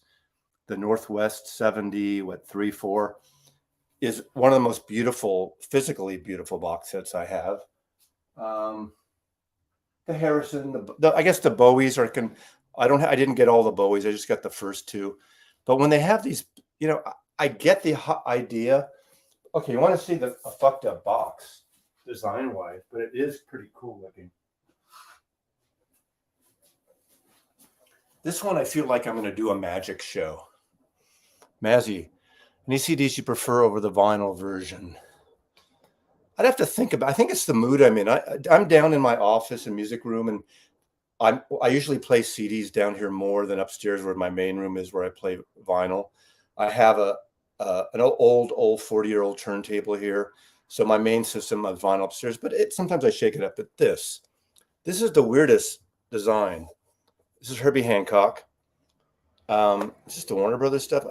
the Northwest 70, 3/4, is one of the most beautiful, physically beautiful box sets I have. The Harrison, I guess the Bowies I didn't get all the Bowies. I just got the first two. But when they have these, I get the idea. Okay, you want to see a fucked up box design wise, but it is pretty cool looking. This one, I feel like I'm going to do a magic show. Mazzy, any CDs you prefer over the vinyl version? I'd have to think about. I think it's the mood I'm in. I'm down in my office and music room, and I usually play CDs down here more than upstairs, where my main room is, where I play vinyl. I have an old 40-year-old turntable here, so my main system is vinyl upstairs. But sometimes I shake it up. But this is the weirdest design. This is Herbie Hancock. This is the Warner Brothers stuff.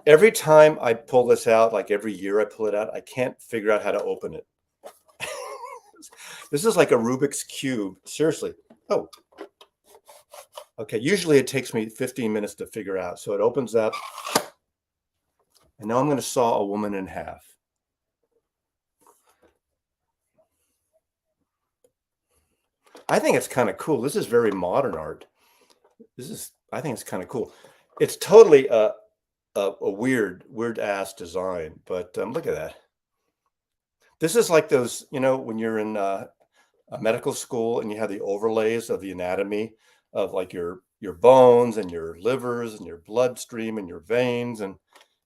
Every time I pull this out, like every year I pull it out, I can't figure out how to open it. This is like a Rubik's Cube. Seriously. Oh. Okay. Usually it takes me 15 minutes to figure out. So it opens up. And now I'm going to saw a woman in half. I think it's kind of cool. This is very modern art. I think it's kind of cool. It's totally a weird ass design, but look at that. This is like those, when you're in a medical school and you have the overlays of the anatomy of like your bones and your livers and your bloodstream and your veins, and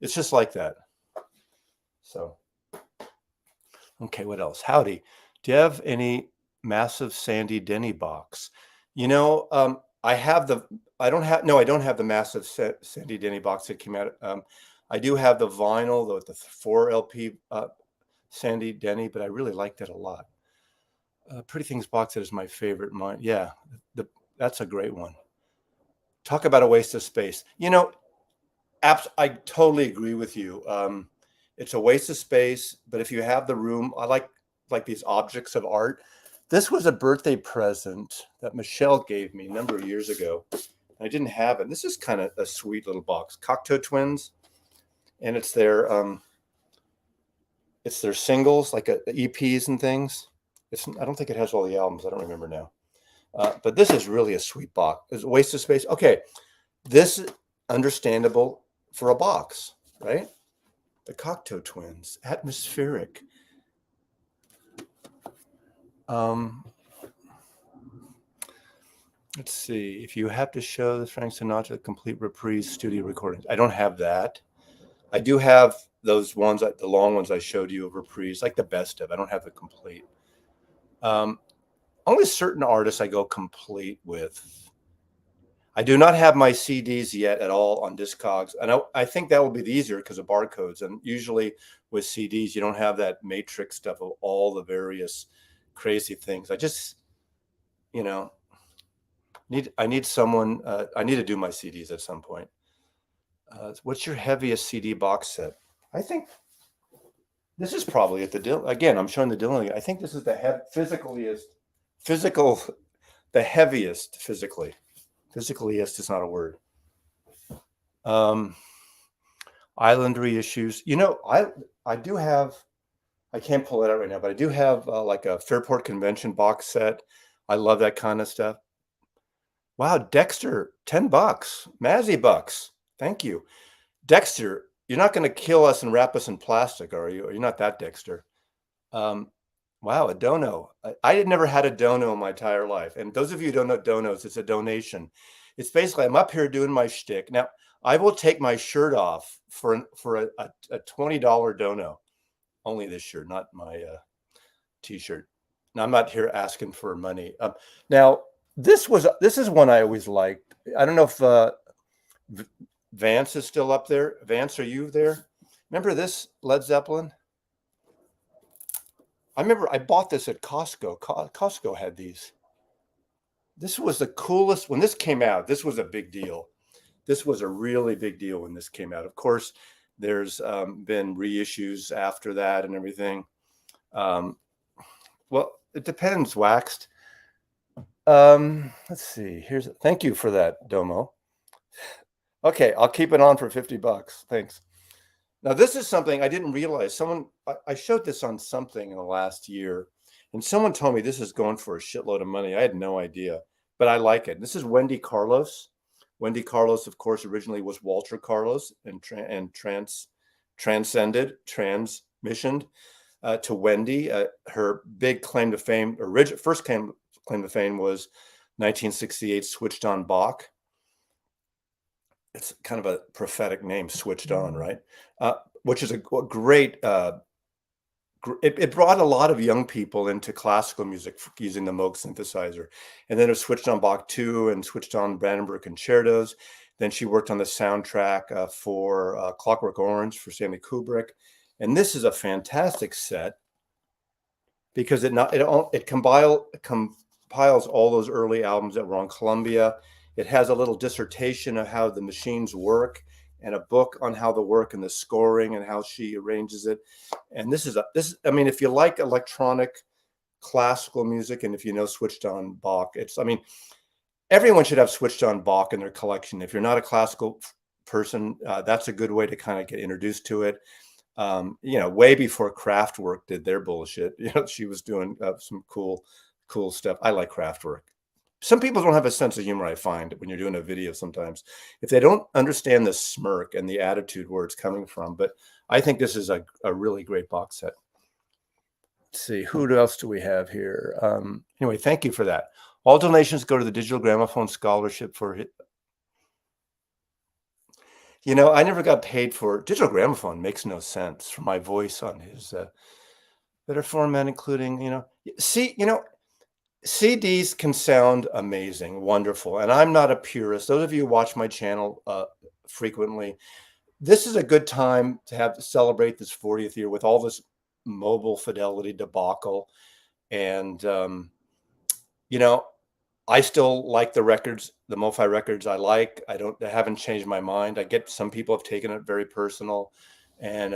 it's just like that. So, okay, what else? Howdy. Do you have any massive Sandy Denny box? I don't have the massive Sandy Denny box that came out. I do have the vinyl, the 4 LP Sandy Denny, but I really liked it a lot. Pretty Things box set is my favorite. Yeah, that's a great one. Talk about a waste of space. I totally agree with you. It's a waste of space, but if you have the room, I like these objects of art. This was a birthday present that Michelle gave me a number of years ago. I didn't have it. This is kind of a sweet little box. Cocteau Twins, and it's their singles, like EPs and things. I don't think it has all the albums. I don't remember now. But this is really a sweet box. It's a waste of space. Okay, this is understandable for a box, right? The Cocteau Twins, atmospheric. Let's see. If you have to show the Frank Sinatra complete reprise studio recordings, I don't have that. I do have those ones, the long ones I showed you of reprise, like the best of. I don't have the complete. Only certain artists I go complete with. I do not have my CDs yet at all on Discogs. And I think that will be easier because of barcodes. And usually with CDs, you don't have that matrix stuff of all the various crazy things. I just, I need someone, I need to do my CDs at some point. What's your heaviest CD box set? I think this is probably at the Dylan. Again, I'm showing the Dylan. I think this is the the heaviest physically. Physicallyest is not a word. Island reissues. I do have, I can't pull it out right now, but I do have like a Fairport Convention box set. I love that kind of stuff. Wow, Dexter, $10. Mazzy bucks. Thank you. Dexter, you're not going to kill us and wrap us in plastic, are you? Or you're not that Dexter. Wow, a dono. I had never had a dono in my entire life. And those of you who don't know donos, it's a donation. It's basically, I'm up here doing my shtick. Now, I will take my shirt off for a $20 dono. Only this shirt, not my T-shirt. Now, I'm not here asking for money. Now, this is one I always liked. I don't know if Vance is still up there. Vance, are you there? Remember this Led Zeppelin? I remember I bought this at Costco. Costco had these. This was the coolest. When this came out, this was a big deal. This was a really big deal when this came out. Of course, there's been reissues after that and everything. Well, it depends, Waxed. Let's see. Thank you for that, Domo. Okay, I'll keep it on for $50. Thanks. Now, this is something I didn't realize. I showed this on something in the last year, and someone told me this is going for a shitload of money. I had no idea, but I like it. This is Wendy Carlos. Wendy Carlos, of course, originally was Walter Carlos and transmissioned to Wendy. Her big claim to fame, first claim to fame was 1968 Switched On Bach. It's kind of a prophetic name, Switched On, right? Which is a great, it brought a lot of young people into classical music using the Moog synthesizer. And then it was Switched On Bach 2 and Switched On Brandenburg Concertos. Then she worked on the soundtrack for Clockwork Orange for Stanley Kubrick. And this is a fantastic set because it compiles all those early albums that were on Columbia. It has a little dissertation of how the machines work and a book on how they work and the scoring and how she arranges it. And if you like electronic classical music and if you know Switched On Bach, everyone should have Switched On Bach in their collection. If you're not a classical person, that's a good way to kind of get introduced to it. Way before Kraftwerk did their bullshit. She was doing some cool stuff. I like Kraftwerk. Some people don't have a sense of humor, I find, when you're doing a video sometimes. If they don't understand the smirk and the attitude where it's coming from. But I think this is a really great box set. Let's see, who else do we have here? Anyway, thank you for that. All donations go to the Digital Gramophone Scholarship for it. I never got paid for Digital Gramophone. Makes no sense for my voice on his better format, including, CDs can sound amazing, wonderful. And I'm not a purist. Those of you who watch my channel frequently, this is a good time to celebrate this 40th year with all this mobile fidelity debacle. And, I still like the records, the MoFi records I like. I haven't changed my mind. I get some people have taken it very personal and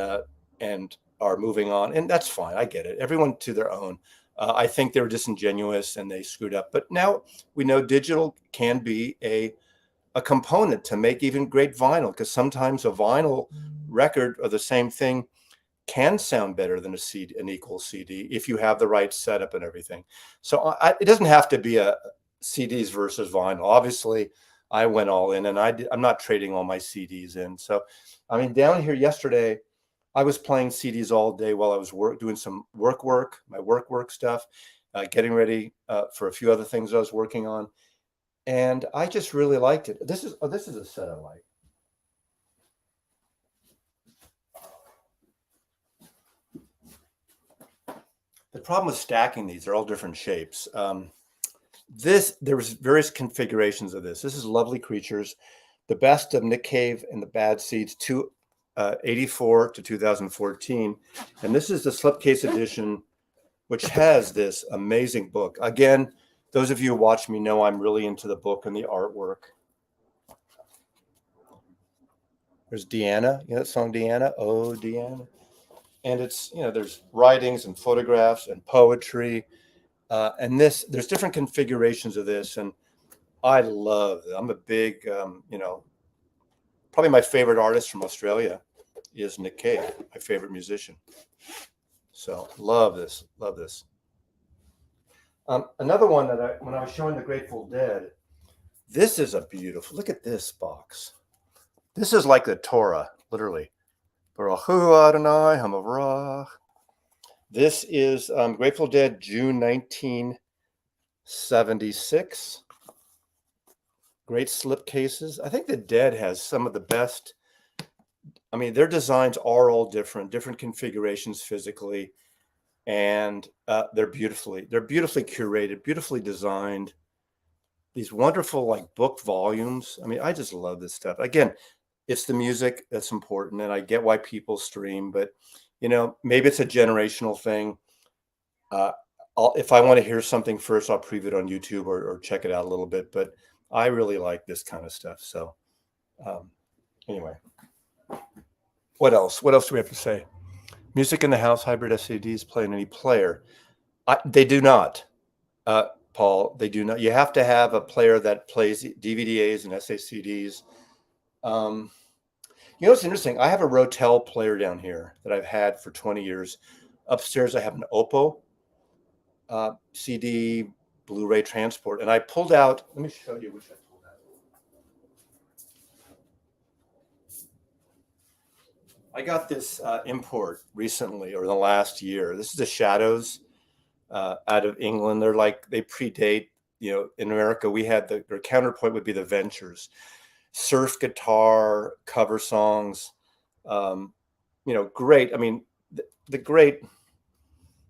are moving on. And that's fine. I get it. Everyone to their own. I think they were disingenuous and they screwed up. But now we know digital can be a component to make even great vinyl, because sometimes a vinyl record or the same thing can sound better than an equal CD if you have the right setup and everything. So it doesn't have to be a CDs versus vinyl. Obviously, I went all in, and I'm not trading all my CDs in. So, I mean, down here yesterday, I was playing CDs all day while I was doing some my work stuff, getting ready for a few other things I was working on, and I just really liked it. This is a set I like. The problem with stacking these, they're all different shapes. There was various configurations of this. This is Lovely Creatures, the best of Nick Cave and the Bad Seeds, 84 to 2014. And this is the slipcase edition, which has this amazing book. Again, those of you who watch me know I'm really into the book and the artwork. There's Deanna, you know that song Deanna? Oh, Deanna. And it's, there's writings and photographs and poetry. And there's different configurations of this. And I love it. I'm a big, probably my favorite artist from Australia is Nick Cave, my favorite musician. So love this. Another one that when I was showing the Grateful Dead, this is a beautiful, look at this box. This is like the Torah, literally. Baruch Hu Adonai Hamavrach. This is Grateful Dead, June 1976. Great slip cases. I think the Dead has some of the best. I mean, their designs are all different configurations physically, and they're beautifully curated, beautifully designed. These wonderful like book volumes. I mean, I just love this stuff. Again, it's the music that's important, and I get why people stream, but maybe it's a generational thing. If I want to hear something first, I'll preview it on YouTube or check it out a little bit. But I really like this kind of stuff. So anyway, what else? What else do we have to say? Music in the House, hybrid SCDs play in any player. They do not, Paul. They do not. You have to have a player that plays DVDs and SACDs. It's interesting. I have a Rotel player down here that I've had for 20 years. Upstairs, I have an Oppo CD Blu-ray transport, and I pulled out. Let me show you which I pulled out. I got this import recently, or in the last year. This is the Shadows out of England. They predate. In America, we had their counterpoint would be the Ventures. Surf guitar cover songs, great. I mean, the great,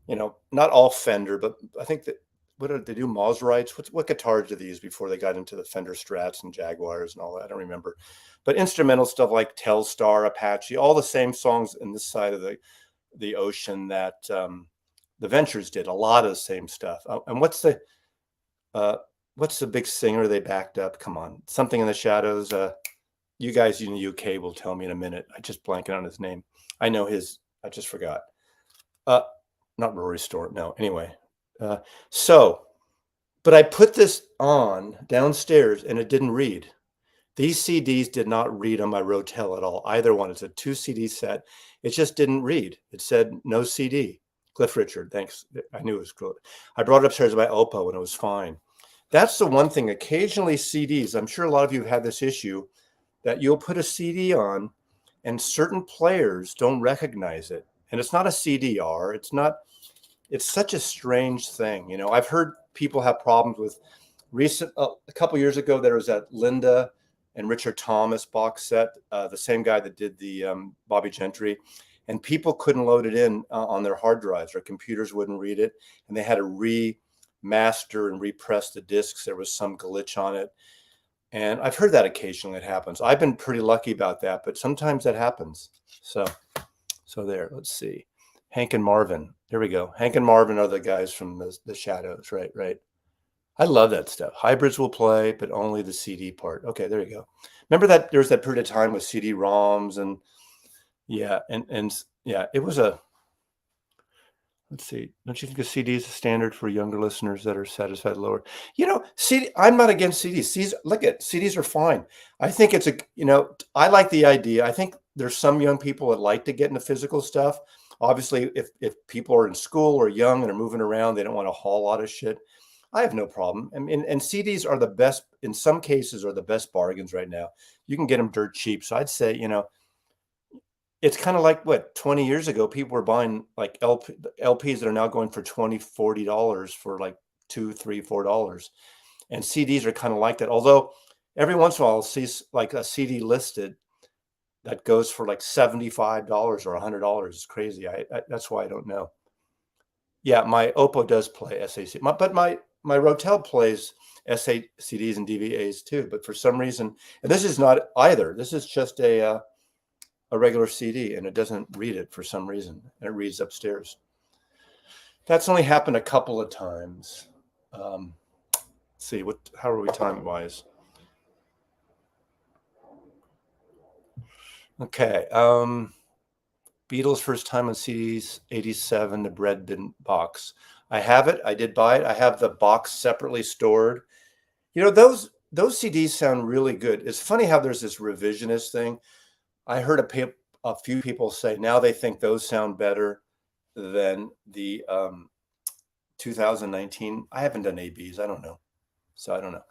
not all Fender, but I think that what did they do? Mosrites. What guitars did they use before they got into the Fender Strats and Jaguars and all that? I don't remember. But instrumental stuff like Telstar, Apache, all the same songs in this side of the ocean that the Ventures did. A lot of the same stuff. And what's the big singer they backed up? Come on, something in the Shadows. You guys in the UK will tell me in a minute. I just blanking on his name. I know his. I just forgot. Not Rory Stewart. No. Anyway, but I put this on downstairs and it didn't read. These CDs did not read on my Rotel at all. Either one. It's a 2 CD set. It just didn't read. It said no CD. Cliff Richard. Thanks. I knew it was good. I brought it upstairs to my Oppo and it was fine. That's the one thing. Occasionally CDs, I'm sure a lot of you have had this issue, that you'll put a CD on and certain players don't recognize it. And it's not a CDR. It's such a strange thing. I've heard people have problems with a couple years ago, there was that Linda and Richard Thomas box set, the same guy that did the Bobby Gentry, and people couldn't load it in on their hard drives. Their computers wouldn't read it, and they had to remaster and repress the discs. There was some glitch on it. And I've heard that occasionally it happens. I've been pretty lucky about that, but sometimes that happens. So there, let's see. Hank and Marvin. Here we go. Hank and Marvin are the guys from the Shadows, right? I love that stuff. Hybrids will play, but only the CD part. Okay, there you go. Remember that there was that period of time with CD-ROMs and yeah, and yeah, it was a. Let's see. Don't you think a CD is a standard for younger listeners that are satisfied lower? CD. I'm not against CDs. CDs are fine. I think it's I like the idea. I think there's some young people that like to get into physical stuff. Obviously, if people are in school or young and are moving around, they don't want to haul a lot of shit. I have no problem. And CDs are the best, in some cases, are the best bargains right now. You can get them dirt cheap. So I'd say, it's kind of like what 20 years ago, people were buying like LPs that are now going for $20, $40 for like $2, $3, $4. And CDs are kind of like that. Although every once in a while I'll see like a CD listed that goes for like $75 or $100. It's crazy. That's why I don't know. Yeah, my Oppo does play SAC, but my Rotel plays SACDs and DVAs too. But for some reason, and this is not either. This is just a regular CD, and it doesn't read it for some reason, and it reads upstairs. That's only happened a couple of times. Let's see, how are we time wise? Okay. Beatles first time on CDs, 87, the Bread Bin box. I have it. I did buy it. I have the box separately stored. Those CDs sound really good. It's funny how there's this revisionist thing. I heard a few people say now they think those sound better than the 2019. I haven't done ABs. I don't know. So I don't know.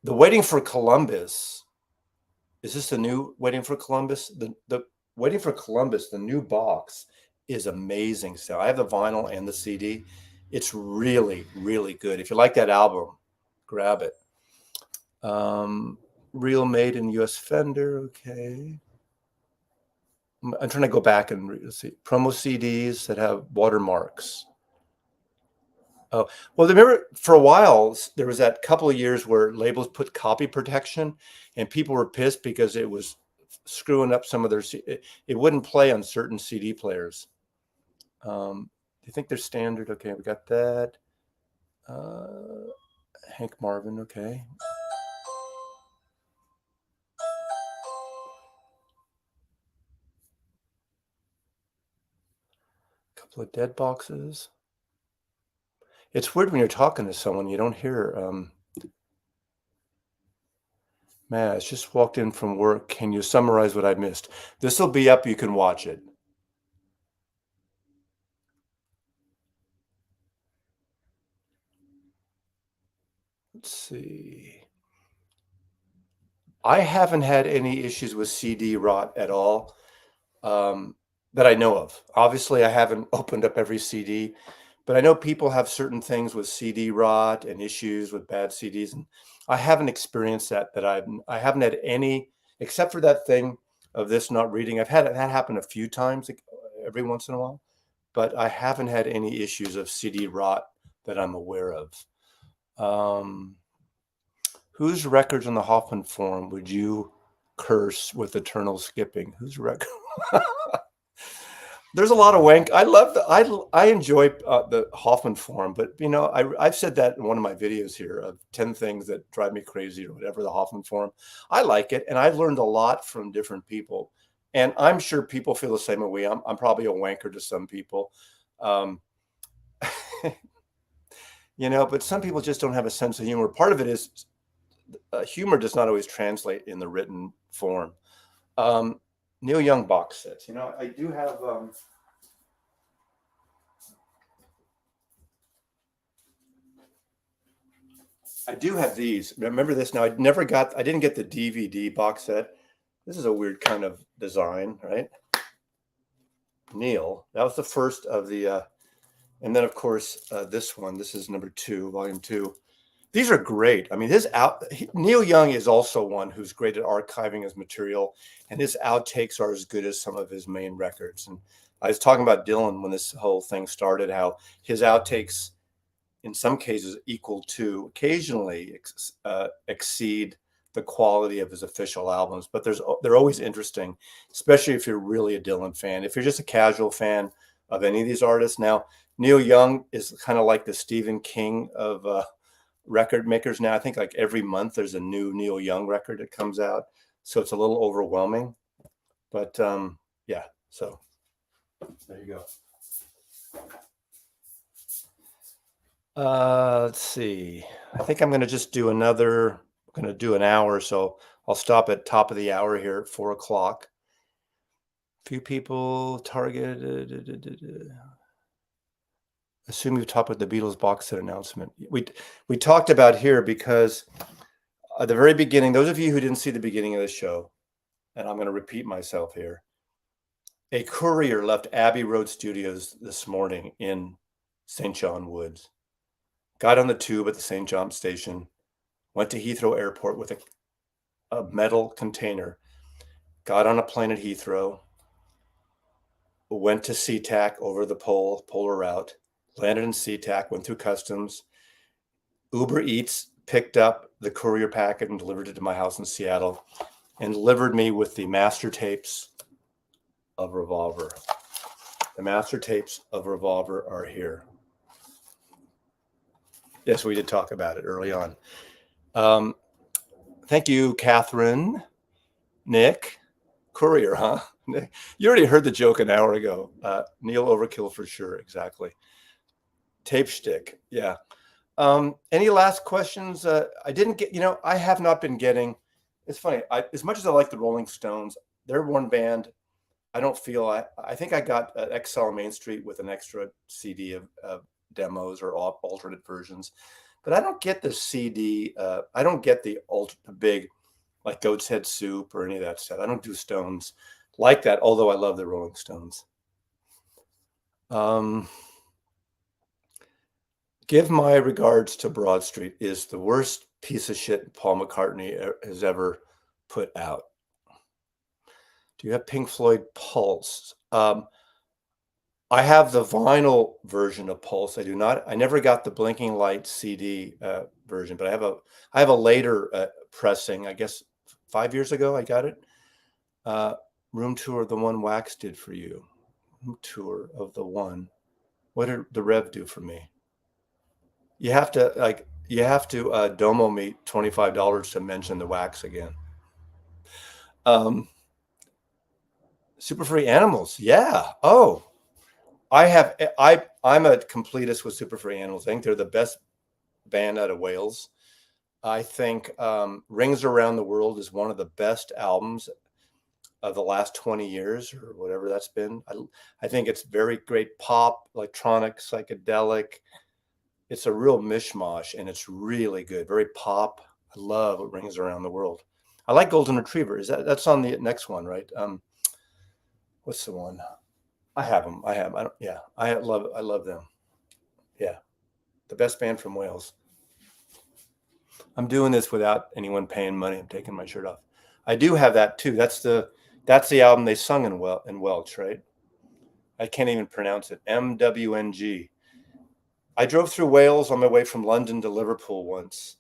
The Waiting for Columbus. Is this the new Waiting for Columbus? The Waiting for Columbus, the new box is amazing. So I have the vinyl and the CD. It's really, really good. If you like that album, grab it. Real made in US Fender. Okay. I'm trying to go back and see promo CDs that have watermarks. Oh, well, remember for a while, there was that couple of years where labels put copy protection and people were pissed because it was screwing up some of their, it wouldn't play on certain CD players. Do you think they're standard? Okay, we got that. Hank Marvin, okay. Couple of dead boxes. It's weird when you're talking to someone, you don't hear, Matt, just walked in from work. Can you summarize what I missed? This will be up. You can watch it. Let's see. I haven't had any issues with CD rot at all that I know of. Obviously, I haven't opened up every CD, but I know people have certain things with CD rot and issues with bad CDs, and I haven't experienced that. I haven't had any, except for that thing of this not reading. I've had that happen a few times, like, every once in a while, but I haven't had any issues of CD rot that I'm aware of. Whose records on the Hoffman Forum would you curse with eternal skipping? Whose record? There's a lot of wank. I enjoy the Hoffman Forum, but I've said that in one of my videos here of 10 things that drive me crazy or whatever, the Hoffman Forum. I like it, and I've learned a lot from different people, and I'm sure people feel the same way. I'm probably a wanker to some people, but some people just don't have a sense of humor. Part of it is humor does not always translate in the written form. Neil Young box sets. I do have. I do have these. Remember this? Now I didn't get the DVD box set. This is a weird kind of design, right? Neil. That was the first of the, and then of course this one. This is number 2, volume 2. These are great. I mean, Neil Young is also one who's great at archiving his material, and his outtakes are as good as some of his main records. And I was talking about Dylan when this whole thing started, how his outtakes, in some cases, equal to, occasionally exceed the quality of his official albums. But they're always interesting, especially if you're really a Dylan fan. If you're just a casual fan of any of these artists, now Neil Young is kind of like the Stephen King of record makers now. I think like every month there's a new Neil Young record that comes out, so it's a little overwhelming, but yeah, so there you go. Let's see, I think I'm going to just do an hour, so I'll stop at top of the hour here at 4 o'clock. Few people targeted. Assume you've talked about the Beatles box set announcement. We talked about here because at the very beginning, those of you who didn't see the beginning of the show, and I'm going to repeat myself here, a courier left Abbey Road Studios this morning in St. John Woods, got on the tube at the St. John station, went to Heathrow Airport with a metal container, got on a plane at Heathrow, went to SeaTac over the polar route, landed in SeaTac, went through customs. Uber Eats picked up the courier packet and delivered it to my house in Seattle and delivered me with the master tapes of Revolver. The master tapes of Revolver are here. Yes, we did talk about it early on. Thank you, Catherine. Nick. Courier, huh? You already heard the joke an hour ago. Neil Overkill for sure. Exactly. Tape shtick. Yeah. Any last questions? I didn't get, I have not been getting, it's funny. As much as I like the Rolling Stones, they're one band. I don't feel, I think I got XL Main Street with an extra CD of demos or alternate versions, but I don't get the CD. I don't get the big, like Goat's Head Soup or any of that stuff. I don't do Stones like that, although I love the Rolling Stones. Give my regards to Broad Street is the worst piece of shit Paul McCartney has ever put out. Do you have Pink Floyd Pulse? I have the vinyl version of Pulse. I do not. I never got the Blinking Light CD version, but I have a later pressing. I guess 5 years ago I got it. Room tour of the one Wax did for you. Room tour of the one. What did the Rev do for me? You have to Domo me $25 to mention the Wax again. Super Free Animals. Yeah. Oh, I'm a completist with Super Free Animals. I think they're the best band out of Wales. I think Rings Around the World is one of the best albums of the last 20 years or whatever that's been. I think it's very great pop, electronic, psychedelic. It's a real mishmash and it's really good. Very pop. I love what Rings Around the World. I like Golden Retriever. That's on the next one, right? What's the one? I have them. I love them. Yeah. The best band from Wales. I'm doing this without anyone paying money. I'm taking my shirt off. I do have that too. That's the album they sung in Welsh, right? I can't even pronounce it. MWNG. I drove through Wales on my way from London to Liverpool once.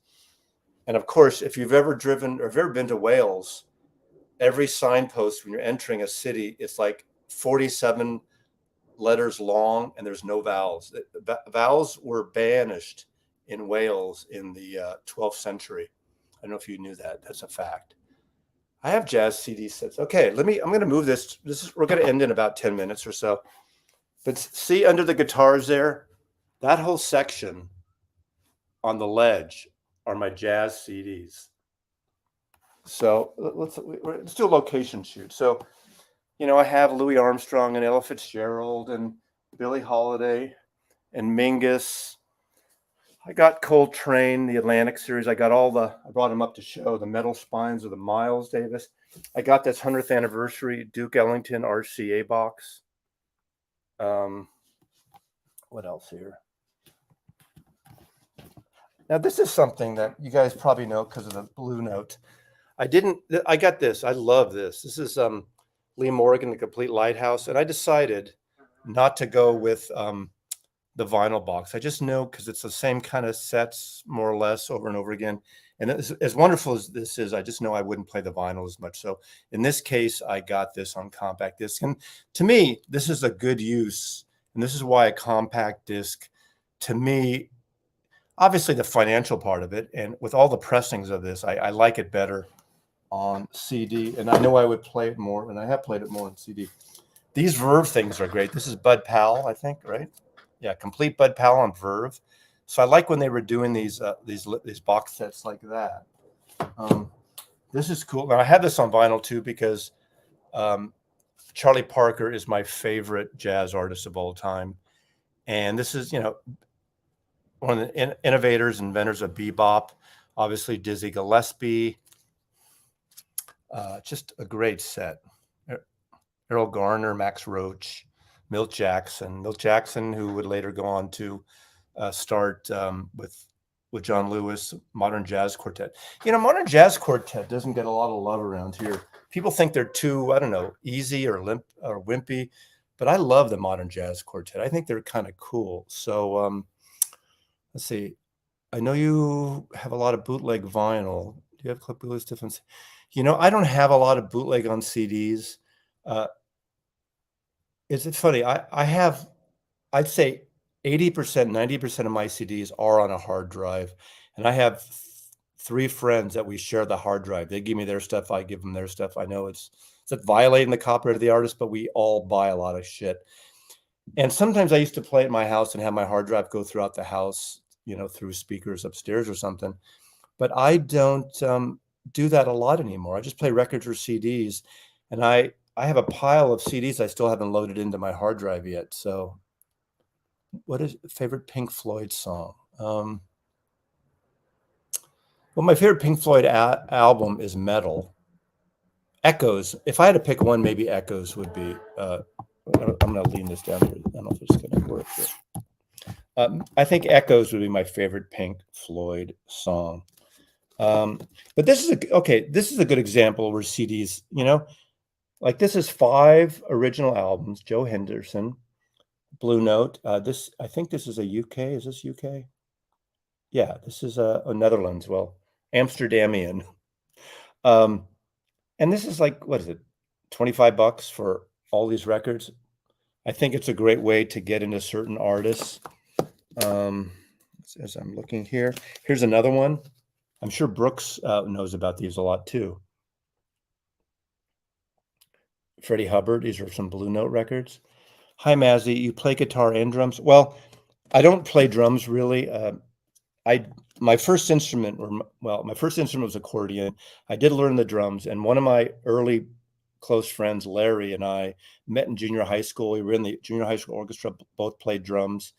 And of course, if you've ever driven or have ever been to Wales, every signpost when you're entering a city, it's like 47 letters long and there's no vowels. Vowels were banished in Wales in the 12th century. I don't know if you knew that. That's a fact. I have jazz CD sets. Okay, I'm going to move this. We're going to end in about 10 minutes or so. But see under the guitars there, that whole section on the ledge are my jazz CDs. So let's do a location shoot. So, I have Louis Armstrong and Ella Fitzgerald and Billie Holiday and Mingus. I got Coltrane, the Atlantic series. I brought them up to show the Metal Spines of the Miles Davis. I got this 100th anniversary Duke Ellington RCA box. What else here? Now, this is something that you guys probably know because of the Blue Note. I got this. I love this. This is Lee Morgan, The Complete Lighthouse. And I decided not to go with the vinyl box. I just know because it's the same kind of sets, more or less, over and over again. And as wonderful as this is, I just know I wouldn't play the vinyl as much. So in this case, I got this on compact disc. And to me, this is a good use. And this is why a compact disc, to me, obviously the financial part of it, and with all the pressings of this, I like it better on CD. And I know I would play it more, and I have played it more on CD. These Verve things are great. This is Bud Powell, I think, right? Yeah, complete Bud Powell on Verve. So I like when they were doing these box sets like that. This is cool. Now I have this on vinyl too because Charlie Parker is my favorite jazz artist of all time. And this is, one of the innovators, inventors of bebop, obviously Dizzy Gillespie. Just a great set. Errol Garner, Max Roach, Milt Jackson, who would later go on to start with John Lewis, Modern Jazz Quartet. Modern Jazz Quartet doesn't get a lot of love around here. People think they're too, I don't know, easy or limp or wimpy, but I love the Modern Jazz Quartet. I think they're kind of cool. So let's see. I know you have a lot of bootleg vinyl. Do you have clip bootlegs different? I don't have a lot of bootleg on CDs. Is it funny? I have, I'd say 80%, 90% of my CDs are on a hard drive. And I have three friends that we share the hard drive. They give me their stuff. I give them their stuff. I know it's violating the copyright of the artist, but we all buy a lot of shit. And sometimes I used to play at my house and have my hard drive go throughout the house, through speakers upstairs or something. But I don't do that a lot anymore. I just play records or CDs. And I have a pile of CDs I still haven't loaded into my hard drive yet. So what is favorite Pink Floyd song? Well, my favorite Pink Floyd album is Metal. Echoes. If I had to pick one, maybe Echoes would be. I'm going to lean this down here. I don't know if it's going to work here. I think Echoes would be my favorite Pink Floyd song. But this is a good example where CDs, like this is 5 original albums, Joe Henderson, Blue Note. I think this is a UK. Is this UK? Yeah, this is a Netherlands. Well, Amsterdamian. And this is like, what is it? $25 for all these records. I think it's a great way to get into certain artists. As I'm looking here, here's another one. I'm sure Brooks knows about these a lot too. Freddie Hubbard. These are some Blue Note records. Hi, Mazzy. You play guitar and drums? Well, I don't play drums really. My first instrument was accordion. I did learn the drums, and one of my early close friends, Larry, and I met in junior high school. We were in the junior high school orchestra, both played drums.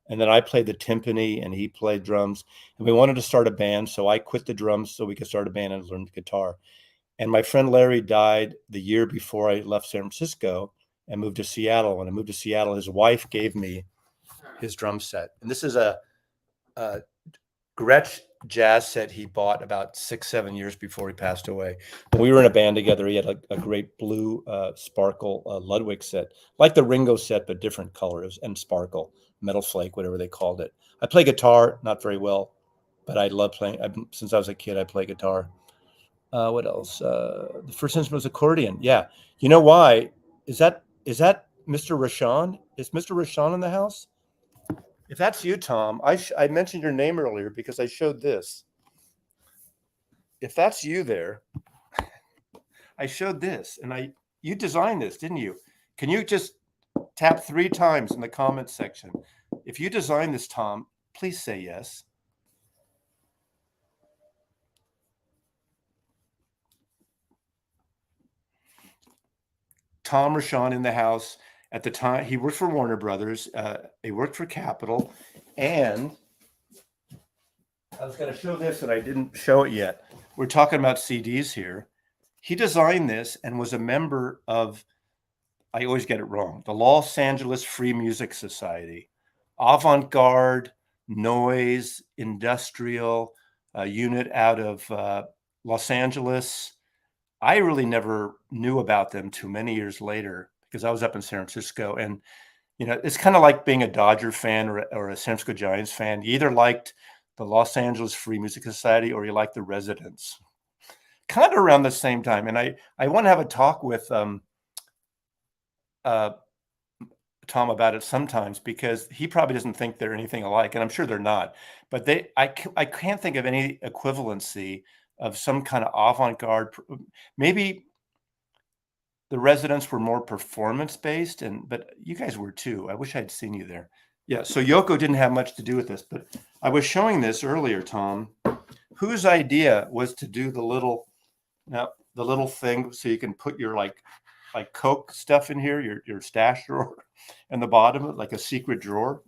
And then I played the timpani and he played drums. And we wanted to start a band. So I quit the drums so we could start a band and learn guitar. And my friend Larry died the year before I left San Francisco and moved to Seattle. When I moved to Seattle, his wife gave me his drum set. And this is a Gretsch jazz set he bought about 6-7 years before he passed away. When we were in a band together, he had a great blue sparkle Ludwig set, like the Ringo set, but different colors and sparkle, metal flake, whatever they called it. I play guitar, not very well, but I love playing. Since I was a kid, I play guitar. What else? The first instrument was accordion. Yeah. You know why? Is that Mr. Rashawn? Is Mr. Rashawn in the house? If that's you, Tom, I mentioned your name earlier because I showed this. If that's you there, I showed this, and you designed this, didn't you? Can you just tap 3 times in the comments section? If you designed this, Tom, please say yes. Tom Rashawn in the house. At the time, he worked for Warner Brothers. He worked for Capitol. And I was going to show this, and I didn't show it yet. We're talking about CDs here. He designed this and was a member of, I always get it wrong, the Los Angeles Free Music Society. Avant-garde, noise, industrial unit out of Los Angeles. I really never knew about them too many years later because I was up in San Francisco. And, it's kind of like being a Dodger fan or a San Francisco Giants fan. You either liked the Los Angeles Free Music Society or you liked the Residents. Kind of around the same time. And I want to have a talk with Tom about it sometimes because he probably doesn't think they're anything alike. And I'm sure they're not. But I can't think of any equivalency of some kind of avant-garde. Maybe the Residents were more performance-based, but you guys were too. I wish I'd seen you there. Yeah, so Yoko didn't have much to do with this, but I was showing this earlier, Tom. Whose idea was to do the little thing so you can put your like Coke stuff in here, your stash drawer, and the bottom, like a secret drawer.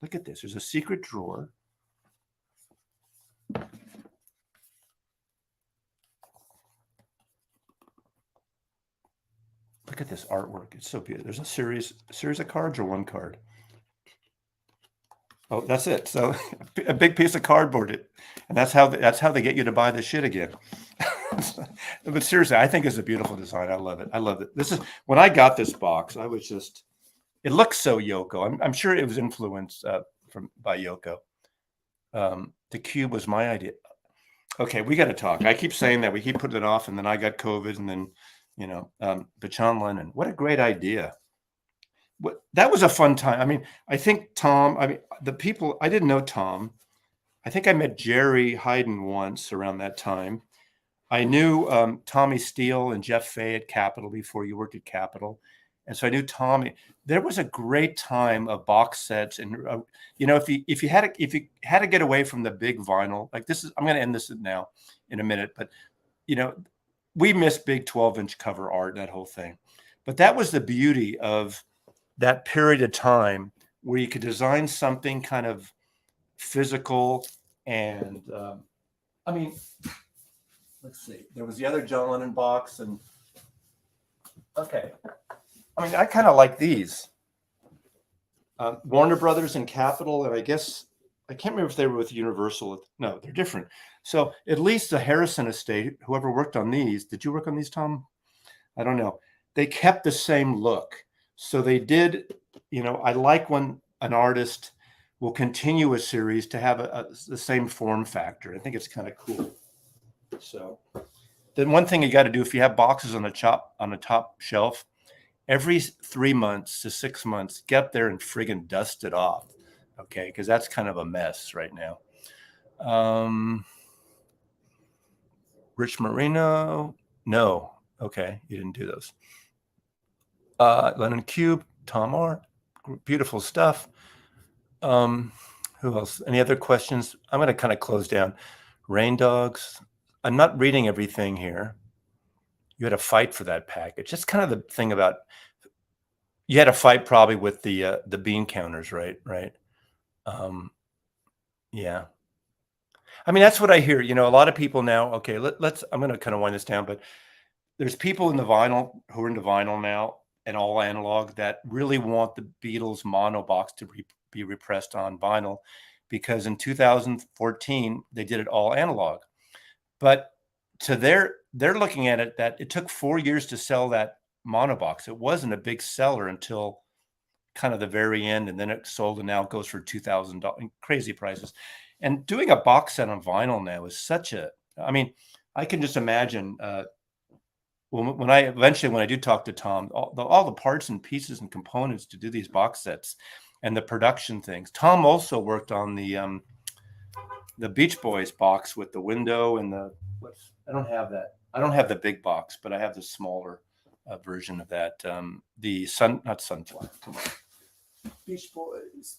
Look at this. There's a secret drawer. Look at this artwork. It's so beautiful. There's a series of cards or one card. Oh, that's it. So a big piece of cardboard, and that's how they get you to buy this shit again. But seriously, I think it's a beautiful design. I love it. I love it. This is when I got this box. I was just, it looks so Yoko. I'm sure it was influenced by Yoko. The cube was my idea. Okay, we got to talk. I keep saying that we keep putting it off, and then I got COVID, and then but John Lennon, what a great idea. That was a fun time. I mean, I think Tom, the people, I didn't know Tom. I think I met Jerry Hayden once around that time. I knew Tommy Steele and Jeff Fay at Capitol before you worked at Capitol. And so I knew Tommy. There was a great time of box sets. And, if you had to get away from the big vinyl, like this is, I'm going to end this now in a minute, but, we missed big 12-inch cover art, that whole thing. But that was the beauty of that period of time where you could design something kind of physical. And let's see, there was the other John Lennon box. And okay, I kind of like these. Warner Brothers and Capitol, and I guess, I can't remember if they were with Universal. No, they're different. So at least the Harrison estate, whoever worked on these, did you work on these, Tom? I don't know. They kept the same look. So they did, I like when an artist will continue a series to have the same form factor. I think it's kind of cool. So then one thing you got to do, if you have boxes on the top shelf, every 3 months to 6 months, get up there and friggin' dust it off. Okay, because that's kind of a mess right now. Rich Marino, no. Okay, you didn't do those. Lennon Cube, Tom Art, beautiful stuff. Who else? Any other questions? I'm going to kind of close down. Rain Dogs. I'm not reading everything here. You had a fight for that package. That's kind of the thing about, you had a fight probably with the bean counters, right? Yeah. That's what I hear. A lot of people now, okay, I'm going to kind of wind this down, but there's people who are into vinyl now and all analog that really want the Beatles mono box to be repressed on vinyl, because in 2014, they did it all analog. But they're looking at it that it took 4 years to sell that mono box. It wasn't a big seller until kind of the very end, and then it sold, and now it goes for $2,000, crazy prices. And doing a box set on vinyl now is such a, I can just imagine when I do talk to Tom, all the parts and pieces and components to do these box sets and the production things. Tom also worked on the Beach Boys box with the window and I don't have that. I don't have the big box, but I have the smaller version of that. Not Sunflower. Come on. Beach Boys.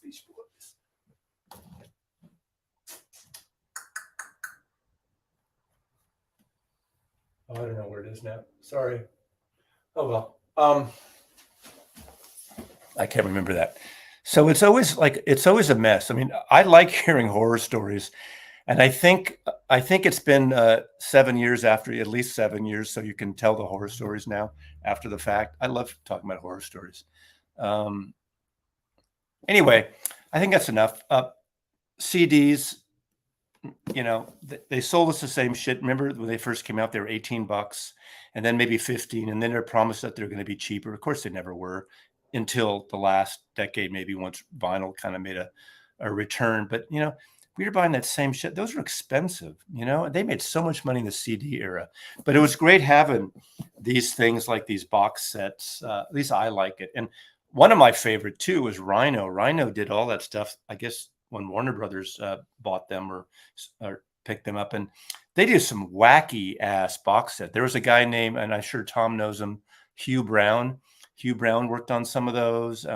Oh, I don't know where it is now. Sorry. Oh, well. I can't remember that. So it's always a mess. I like hearing horror stories. And I think it's been 7 years after, at least 7 years, so you can tell the horror stories now after the fact. I love talking about horror stories. Anyway, I think that's enough. CDs, they sold us the same shit. Remember when they first came out, they were $18 and then maybe 15, and then they're promised that they're going to be cheaper. Of course, they never were until the last decade, maybe once vinyl kind of made a return. But, we were buying that same shit. Those were expensive, they made so much money in the CD era, but it was great having these things like these box sets. At least I like it. And one of my favorite too was Rhino. Rhino did all that stuff, I guess, when Warner Brothers bought them or picked them up, and they did some wacky ass box set. There was a guy named, and I'm sure Tom knows him, Hugh Brown. Hugh Brown worked on some of those.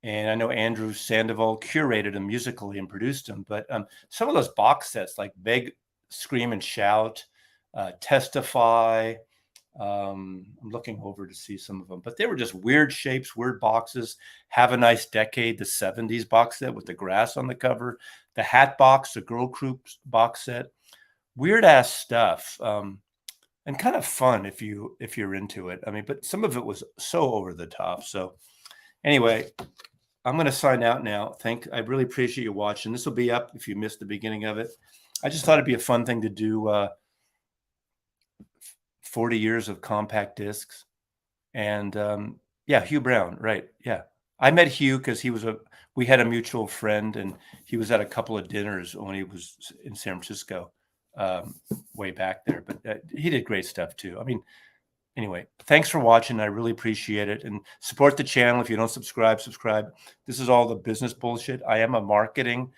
And I know Andrew Sandoval curated them musically and produced them. But some of those box sets like Beg, Scream and Shout, Testify, I'm looking over to see some of them, but they were just weird shapes, weird boxes. Have a Nice Decade, the 70s box set with the grass on the cover, the Hat Box, the Girl Group box set, weird ass stuff. And kind of fun if you're into it. I mean, but some of it was so over the top. So anyway, I'm going to sign out now. I really appreciate you watching. This will be up if you missed the beginning of it. I just thought it'd be a fun thing to do. 40 years of compact discs. And yeah, Hugh Brown, right? Yeah, I met Hugh because we had a mutual friend, and he was at a couple of dinners when he was in San Francisco way back there. But he did great stuff too. I mean, anyway, thanks for watching. I really appreciate it. And support the channel. If you don't subscribe. This is all the business bullshit. I am a marketing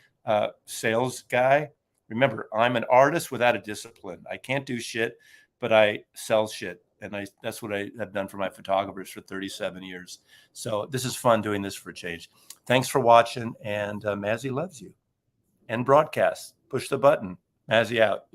sales guy. Remember, I'm an artist without a discipline. I can't do shit, but I sell shit. And that's what I have done for my photographers for 37 years. So this is fun doing this for a change. Thanks for watching. And Mazzy loves you. End broadcast. Push the button. Mazzy out.